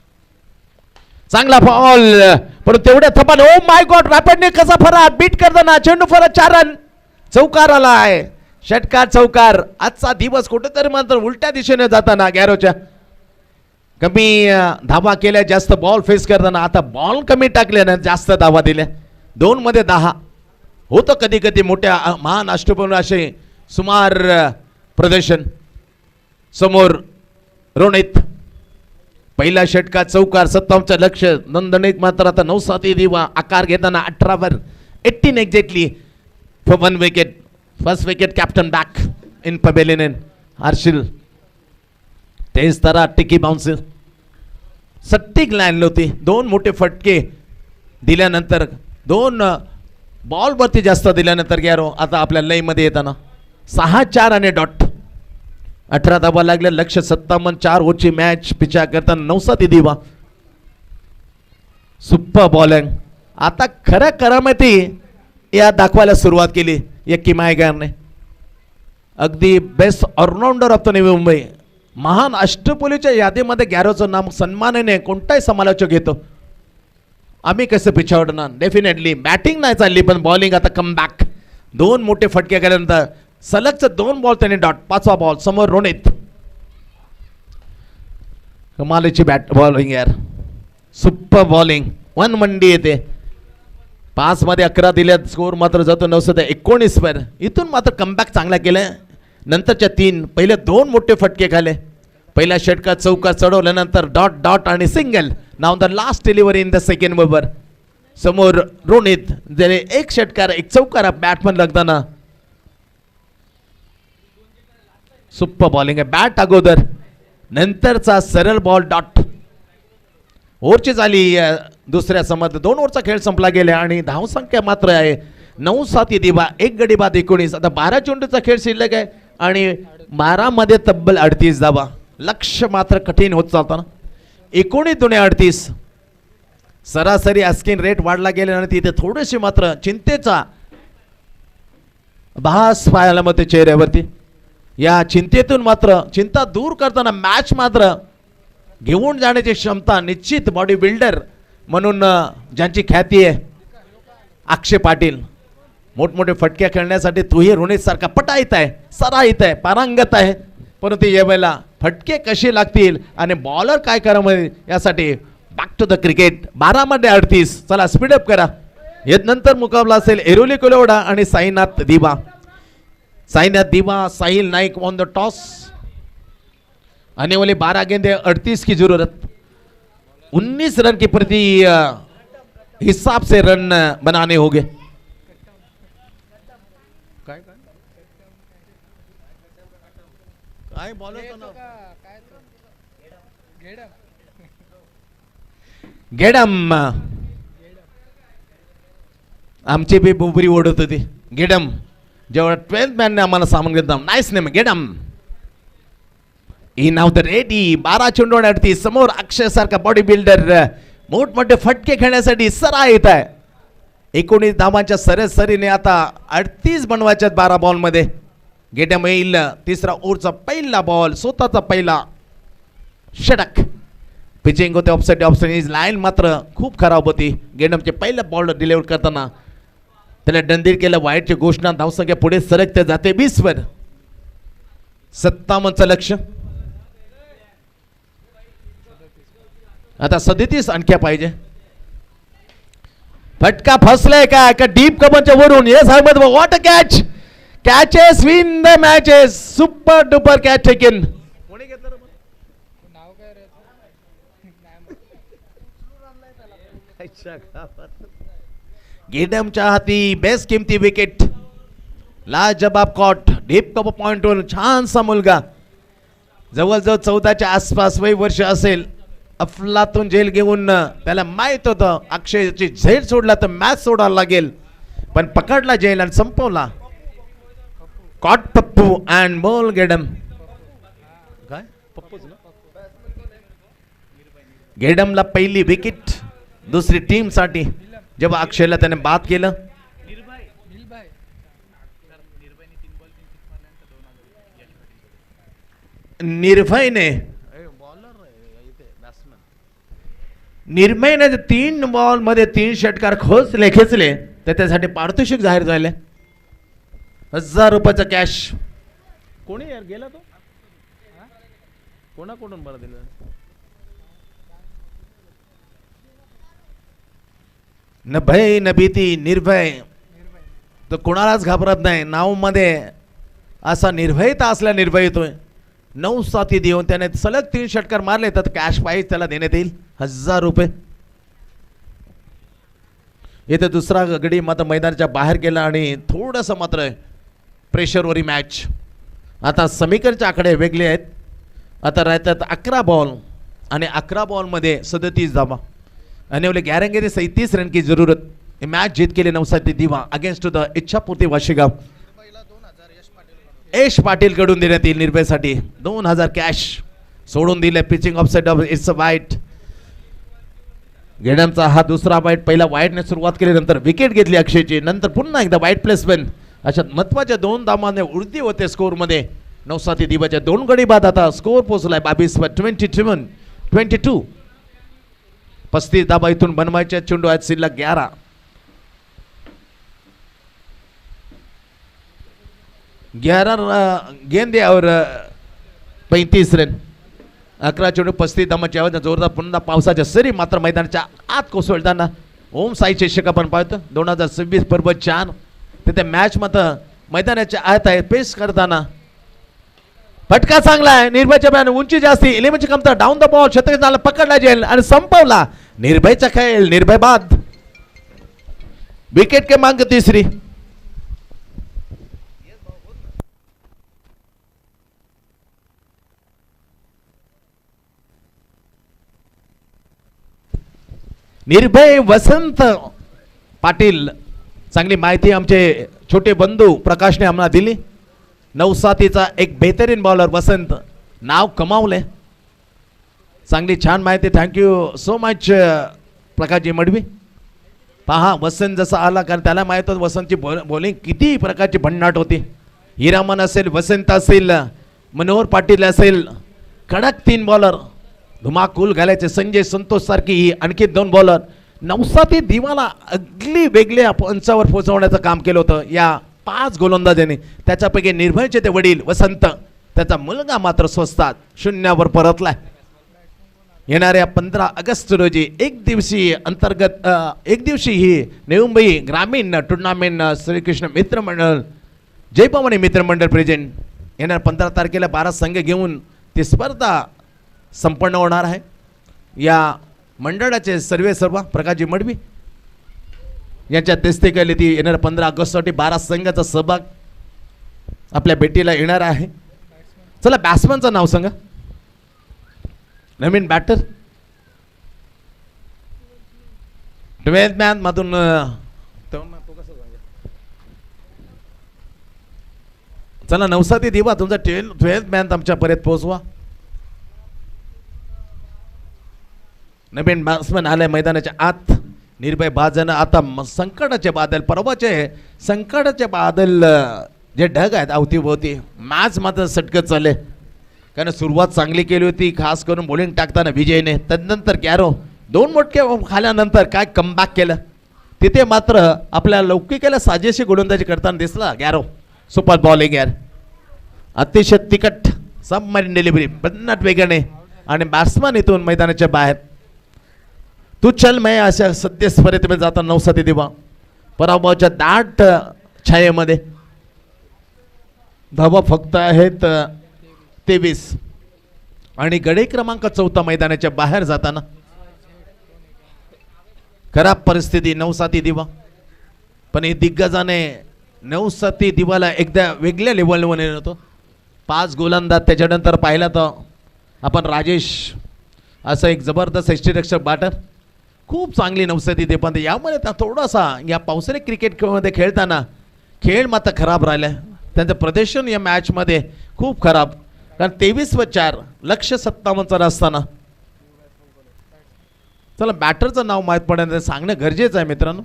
चांगला बॉल पण तेवढ्या थपान ओ माय गॉड रॅपिडने कसा फरार बीट करताना चेंडू फरक 4 रन. चौकार आला आहे. षटकार चौकार. आजचा दिवस कुठेतरी मात्र उलट्या दिशेने जाताना गॅरोच्या कमी धावा केल्या जास्त बॉल फेस करताना आता बॉल कमी टाकल्याने जास्त धावा दिल्या. 2 मध्ये 10 होतं कधी कधी मोठ्या महान अष्टपैलू असे सुमार प्रदर्शन. समोर रोनित. पहिला षटकार चौकार 57चं लक्ष. नंदनिक मात्र आता 9-7 दिवा आकार घेताना 18 वर 18 exactly for 1 wicket. First wicket captain back in pavilion. Harshil तेज तरा टिकी बाउन्सर सट्टिक लाईन होती. 2 मोठे फटके दिल्यानंतर 2 बॉल वरती जास्त दिल्यानंतर गॅरो आता आपल्या लय मध्ये येताना 6-4 आणि डॉट. 18 धावा लागल्या. लक्ष 57. 4 ओव्हरची मॅच पिछा करताना 9-7 दिवा. Super bowling. आता खरं करामती या दाखवायला सुरुवात केली या किमायगारने. अगदी best all-rounder of the Navi Mumbai. महान अष्टपैलूच्या यादीमध्ये गॅरोचं नाम सन्मानाने कोणताही समालोचक घेतो. आम्ही कसं पिछावडणार. डेफिनेटली बॅटिंग नाही चालली पण बॉलिंग आता कम बॅक. 2 मोठे फटके केल्यानंतर सलगचं 2 बॉल त्याने डॉट. 5वा बॉल समोर रोनित. कमालीची बॅट बॉलिंग यार. Super bowling. 1 मंडी येते. 5 मध्ये 11 दिल्यात. स्कोर मात्र जातो 919 वर. इथून मात्र कमबॅक चांगला केलाय. नंतरच्या 3 पहिले 2 मोठे फटके खाले. पहिला षटकार चौकार चढवल्यानंतर डॉट डॉट आणि single. Now the last delivery in the second over. समोर रोनित जरे 1 षटकार 1 चौकार बॅटमन लागताना सुपर बॉलिंग आहे. बॅट अगोदर नंतरचा सरळ बॉल डॉट. ओव्हरची झाली दुसऱ्या समाप्त. 2 ओव्हरचा खेळ संपला गेला आणि धावसंख्या मात्र आहे 9-7 दिवा 1 गडी बाद 19. आता 12 चेंडूचा खेळ शिल्लक आहे आणि 12 मध्ये तब्बल 38 धावा. लक्ष मात्र कठीण होत चालताना 19-38 सरासरी आस्किंग रेट वाढला गेला आणि तिथे थोडेसे मात्र चिंतेचा भास पाहायला मिळते चेहऱ्यावरती. या चिंतेतून मात्र चिंता दूर करताना मॅच मात्र घेऊन जाण्याची क्षमता निश्चित बॉडी बिल्डर म्हणून ज्यांची ख्याती आहे अक्षय पाटील. मोठमोठे फटक्या खेळण्यासाठी तोही रोनित सारखा पटाईत आहे सराईत आहे पारंगत आहे. परंतु यावेळेला फटके कसे लागतील आणि बॉलर काय करावं यासाठी बॅक टू द क्रिकेट. 12 मध्ये 38. चला स्पीडअप करा. यानंतर मुकाबला असेल एरोली कोलवडा आणि साईनाथ दिवा. साईनाथ दिवा Sahil Naik on the toss. आने वाले 12 गेंदे 38 की जरूरत. 19 रन के प्रति हिसाब से रन बनाने होंगे. काय बॉलर गेडम. आमची बी बुबरी ओढत होती गेडम. जेव्हा 12th मॅनने आम्हाला सामान घेतलं. Nice name Gedam. In out ready. 12 चेंडू 38. समोर अक्षय सारखा बॉडी बिल्डर मोठमोठे फटके खेळण्यासाठी सरा येत आहे. 19 धावांच्या सरासरीने आता 38 बनवायच्यात 12 बॉलमध्ये. गेटम येईल तिसरा ओव्हरचा पहिला बॉल, स्वतःचा पहिला षटक. पिचिंग होते ऑफसाईड. ऑफसाईड लाईन मात्र खूप खराब होती. गेटमचे पहिला बॉल डिलिव्हर करताना त्याला डंदीर केलं. वाईटची घोषणा. धावसंख्या पुढे सरकते जाते 20 वर. 57चं लक्ष. आता 37 आणख्या पाहिजे. फटका फसलाय का डीप कमरच्या वरून. Yes Ahmed, what a catch. Catches win the matches. Super duper catch taken. कोणी घेतलं रे? नाव काय रे? गेडमच्या हाती बेस्ट किमती विकेट. लाजबाब कॉट. डीप कप पॉइंट वर छानसा मुलगा. जवळजवळ 14च्या आसपास वय वर्ष असेल. अफलातून झेल घेऊन त्याला माहित होतं अक्षयची झेल सोडला तर मॅच सोडायला लागेल, पण पकडला झेल आणि संपवला. Caught Pappu and bowl Gedam. काय पप्पूच ना. गेडमला पहिली विकेट दुसरी टीम साठी. जेव्हा अक्षयला त्याने बाद केलं. निर्भयने निर्भयने 3 बॉल मध्ये 3 षटकार खेचले तर त्यासाठी पारितोषिक जाहीर झाले. 1000 रुपयाचा कॅश. कोणी यार गेला तो? कोणाकडून बरं दिलं? न भय न भीती, निर्भय. तो कोणालाच घाबरत नाही. नाव मध्ये असा निर्भयता असल्या निर्भय येतोय. 9 साथी देऊन त्याने सलग 3 षटकार मारले तर कॅश प्राइज त्याला देण्यात येईल 1000 रुपये. इथे दुसरा गडी मात्र मैदानाच्या बाहेर गेला आणि थोडस मात्र प्रेशरवरी मॅच. आता समीकरणचे आकडे वेगळे आहेत. आता राहतात 11 बॉल आणि 11 बॉलमध्ये 37 धावा. आने वाले 11 गेंदे 37 रन की जरूरत. ये मैच जीत के लिए नवसारी दिवा अगेंस्ट द इच्छापूर्ती वाशिगाव. यश पाटील कडून देण्यात येईल निर्भयसाठी 2000 कॅश. सोडून दिले. Pitching offside of it's a वाईट. गेडमचा हा दुसरा वाईट. पहिला वाईटने सुरुवात केली, नंतर विकेट घेतली अक्षयची, नंतर पुन्हा एकदा वाईट प्लेसमेंट. अशा महत्वाच्या 2 धावांनी वृद्धी होते स्कोर मध्ये. नवसाती दिवाच्या 2 गडी बाद. आता स्कोर पोहोचलाय 22 वर. 22. 35 धावा इथून बनवायच्या. चेंडू आहेत शिल्लक 11. गेंदे और 35 रन. 11 चेंडू 35 धावांची आवाज. जोरदार पुन्हा पावसाच्या सरी मात्र मैदानाच्या आत कोसळताना ओम साई चषक आपण पाहतो 2026 पर्व 4. तिथे मॅच मात्र मैदानाच्या आत आहे. पेस करताना फटका चांगला आहे. निर्भयच्या बॅन उंची जास्ती. इलेव्हनची कमतर. Down the ball. शतक पकडला जेल आणि संपवला. निर्भयचा खेळ. निर्भय बाद. विकेट क्रमांक 3. निर्भय वसंत पाटील. चांगली माहिती आमचे छोटे बंधू प्रकाशने आम्हाला दिली. 9सातीचा एक बेहतरीन बॉलर वसंत. नाव कमावले. चांगली छान माहिती. Thank you so much Prakashji Madvi. पहा वसंत जसा आला, कारण त्याला माहित होतं वसंतची बॉलिंग किती प्रकारची भन्नाट होती. हिरामन असेल, वसंत असेल, मनोहर पाटील असेल, कडक 3 बॉलर धुमाकूल घालायचे. संजय संतोष सारखी ही आणखी 2 बॉलर. 9साती दिवाला अगदी वेगळ्या पंचावर पोहोचवण्याचं काम केलं होतं या 5 गोलंदाजांनी. त्याच्यापैकी निर्भयचे ते वडील वसंत, त्याचा मुलगा मात्र स्वस्तात 0 परतलाय. येणाऱ्या 15 ऑगस्ट रोजी एक दिवसीय अंतर्गत एक दिवशी ही मुंबई ग्रामीण टुर्नामेंट श्रीकृष्ण मित्र मंडळ जयभवानी मित्र मंडळ प्रेझेंट. येणाऱ्या 15 तारखेला 12 संघ घेऊन ती स्पर्धा संपन्न होणार आहे. या मंडळाचे सर्व प्रकाशजी मडवी यांच्या देखतेखाली ती येणाऱ्या 15 ऑगस्टसाठी 12 संघाचा सहभाग आपल्या भेटीला येणार आहे. चला बॅट्समनचं नाव सांगा. नवीन बॅटर 12th मॅन मधून चला 9साती दिवा तुमचा 12th मॅन आमच्यापर्यंत पोहोचवा. नवीन बॅट्समन आले मैदानाच्या आत. निर्भय बाजन आता संकटाचे बादल, परवाचे संकटाचे बादल जे ढग आहेत अवतीभोवती, मॅच मात्र सटकत चालले. कारण सुरुवात चांगली केली होती, खास करून बॉलिंग टाकताना विजयने. तदनंतर गॅरो 2 मोठे खाल्यानंतर काय कमबॅक केलं. तिथे मात्र आपल्या लौकिकाला साजेशी गोलंदाजी करताना दिसला गॅरो. सुपर बॉलिंग यार, अतिशय तिखट सबमरीन डिलिव्हरी, पन्नाट वेगाने, आणि बॅट्समन इथून मैदानाच्या बाहेर. तू चल मैं अशा सद्यस्पर्धेमध्ये जाता नवसाती दिवा. पराभवाच्या दाट छायेमध्ये धावा फक्त आहेत 23, आणि गडी क्रमांक 14 मैदानाच्या बाहेर जाताना खराब परिस्थिती नवसाती दिवा. पण हे दिग्गजाने नवसाती दिवाला एकदा वेगळ्या लेवलवर नेलं होतं. 5 गोलंदाज, त्याच्यानंतर पाहिलं तर आपण राजेश असं एक जबरदस्त यष्टीरक्षक बॅटर, खूप चांगली नवसाती दे. पण यामध्ये थोडासा या पावसाळी क्रिकेटमध्ये खेळताना खेळ मात्र खराब राहिला. त्यांचं प्रदर्शन या मॅचमध्ये खूप खराब. कारण 23/4 लक्ष 57 असताना. चला बॅटरचं नाव माहीत पडण्याचं सांगणं गरजेचं आहे मित्रांनो.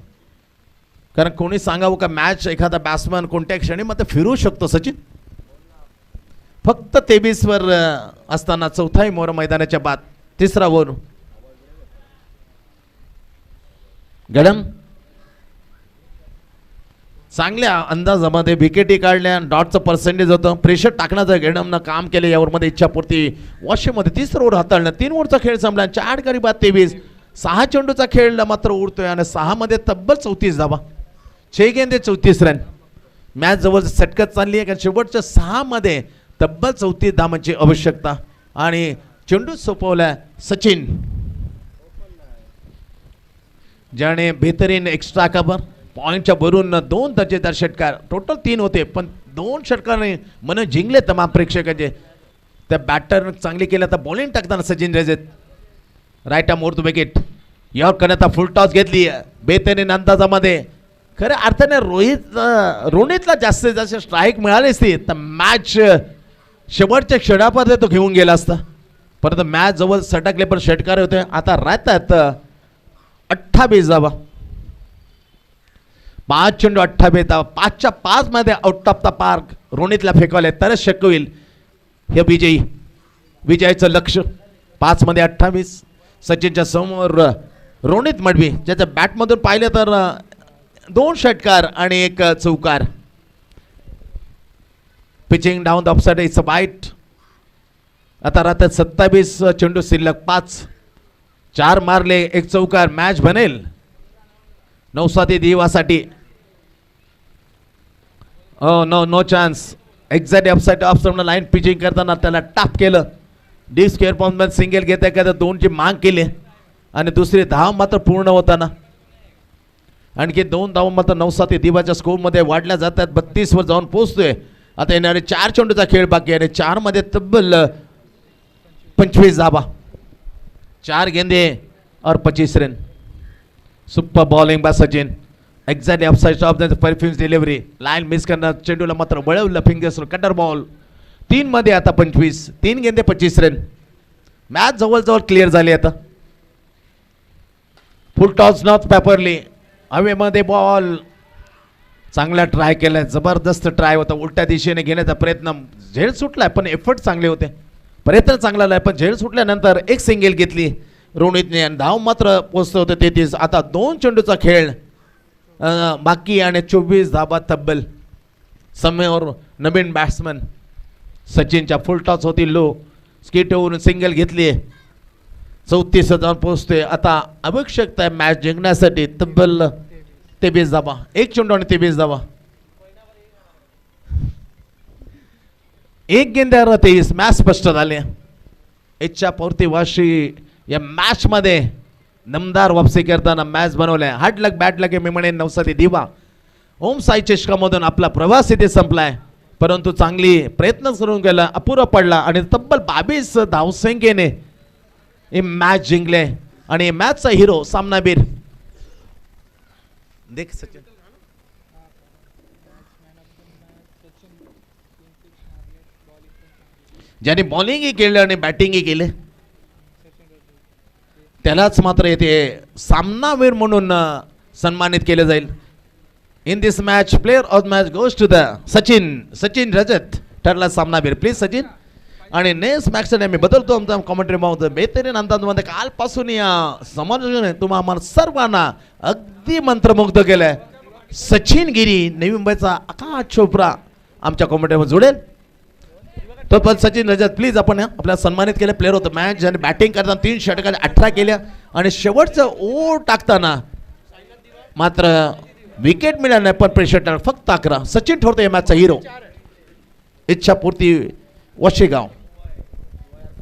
कारण कोणी सांगावं का मॅच एखादा बॅट्समॅन कोणत्या क्षणी मात्र फिरू शकतो. सचिन फक्त 23 असताना चौथाही मोर मैदानाच्या बाद, तिसरा ओव्हर. गडम चांगल्या अंदाजामध्ये विकेटी काढल्या, डॉटचं पर्सेंटेज होतं, प्रेशर टाकण्याचं गॅडमनं काम केलं. यावरमध्ये इच्छापूर्ती वॉशेमध्ये 3रं ओव्हर हाताळणं. 3 ओव्हरचा खेळ संपला, 4 गडी बाद 23. 6 चेंडूचा खेळ मात्र उरतोय, आणि 6 मध्ये तब्बल 34 धावा, 6 गेंदे 34 रन. मॅच जवळ सटकत चालली आहे, कारण शेवटच्या 6 मध्ये तब्बल 34 धावांची आवश्यकता. आणि चेंडू सोपवला सचिन, ज्याने बेहतरीन एक्स्ट्रा कव्हर पॉईंटच्या भरून 2 दर्जेदार षटकार, टोटल 3 होते, पण 2 षटकाने मन जिंकले तमाम प्रेक्षकांचे. त्या बॅटर चांगली केलं. तर बॉलिंग टाकताना सचिन रजत राईट आर्म मोर विकेट. यावर करण्याचा फुल टॉस घेतली बेहतरीन अंदाजामध्ये. खऱ्या अर्थाने रोहितला जास्तीत जास्त स्ट्राईक मिळाली असती तर मॅच शेवटच्या क्षणापर्यंत तो घेऊन गेला असता. परंतु मॅच जवळ सटकले, पण षटकार होते. आता राहतात 28 धावा, 5 चेंडू 28 धावा. 5च्या 5 मध्ये आउट ऑफ द पार्क रोहितला फेकवले तरच शक्य होईल हे विजयाचं लक्ष. 5 मध्ये 28. सचिनच्या समोर रोहित मडवी, ज्याच्या बॅटमधून पाहिलं तर 2 षटकार आणि 1 चौकार. Pitching down the offside it's a वाईट. आता राहतात 27 चेंडू शिल्लक, 5 4 मारले, 1 चौकार. मॅच बनेल नवसाती दिवासाठी. No chance. Exact offside off line pitching करताना त्याला टाप केलं. डी स्क्वेअर पॉईंट सिंगल घेता घेता 2ची माग केली, आणि दुसरी धाव मात्र पूर्ण होताना आणखी 2 धाव मात्र नवसाती दिवाच्या स्कोरमध्ये वाढल्या जातात. 32 वर जाऊन पोहोचतोय. आता येणारे 4 चेंडूचा खेळ बाकी आहे, आणि 4 मध्ये तब्बल 25 धावा, 4 गेंदे और 25 run. Super bowling bye Sachin. Exactly offside of the perfumes delivery. Line miss करणार, चेंडूला मात्र वळवलं फिंगर्स, कटर बॉल. 3 मध्ये आता 25, 3 गेंदे 25 रन. मॅच जवळजवळ क्लिअर झाली. आता फुल टॉस नॉट पेपरली, हवेमध्ये बॉल चांगला ट्राय केलाय, जबरदस्त ट्राय होता. उलट्या दिशेने घेण्याचा प्रयत्न, झेल सुटलाय पण एफर्ट चांगले होते, प्रयत्न चांगला आहे. पण झेल सुटल्यानंतर 1 सिंगल घेतली रोहितने, आणि धाव मात्र पोचतो होते 33. आता 2 चेंडूचा खेळ बाकी, आणि 24 धावा तब्बल. समोर नवीन बॅट्समन सचिनच्या फुल टॉस होती, लो स्किटवरून सिंगल घेतली, 34 जाऊन पोहोचतोय. आता आवश्यकता आहे मॅच जिंकण्यासाठी तब्बल 23 धावा, 1 चेंडू आणि 23 धावा. 1 गेंद्यावर 23. मॅच स्पष्ट झाले. इच्छापूर्ती वाशी या मॅच मध्ये दमदार वापसी करताना मॅच बनवल्या. हार्ड लक बॅड लक मी म्हणेन नवसाती दिवा. ओम साई चषकामधून आपला प्रवास इथे संपलाय, परंतु चांगली प्रयत्न करून गेला, अपुरा पडला, आणि तब्बल 22 धावसंख्येने ही मॅच जिंकले. आणि मॅचचा हिरो सामनावीर देख सचिन, ज्याने बॉलिंगही केलं आणि बॅटिंगही केले, त्यालाच मात्र येथे सामनावीर म्हणून सन्मानित केले जाईल. In this match player of match goes to the Sachin Rajat ठरला सामनावीर. प्लीज सचिन. आणि नेक्स्ट मॅच आम्ही बदलतो आमचा कॉमेंट्री मावतो बेहतरीन अंदाजमध्ये कालपासून या समाजाने तुम्हा आम्हाला सर्वांना अगदी मंत्रमुग्ध केलंय. सचिन गिरी नवी मुंबईचा आकाश चोप्रा आमच्या कॉमेंट्रीमध्ये जोडेल. तो पण सचिन रजत प्लीज आपण आपल्याला सन्मानित केलं. प्लेअर होतं मॅच ज्याने बॅटिंग करताना 3 षटकाने 18 केल्या आणि शेवटचं ओव्हर टाकताना मात्र विकेट मिळालं नाही पण प्रेशर फक्त 11. सचिन ठरतो या मॅचचा हिरो. इच्छापूर्ती वशेगाव.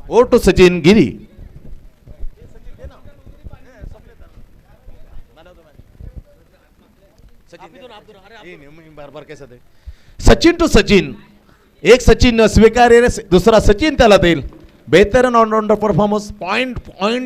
ओ टू सचिन गिरी. सचिन टू सचिन. एक सचिन स्वीकारेल दुसरा सचिन त्याला देईल. बेहतर ऑलराऊंडर परफॉर्मन्स पॉइंट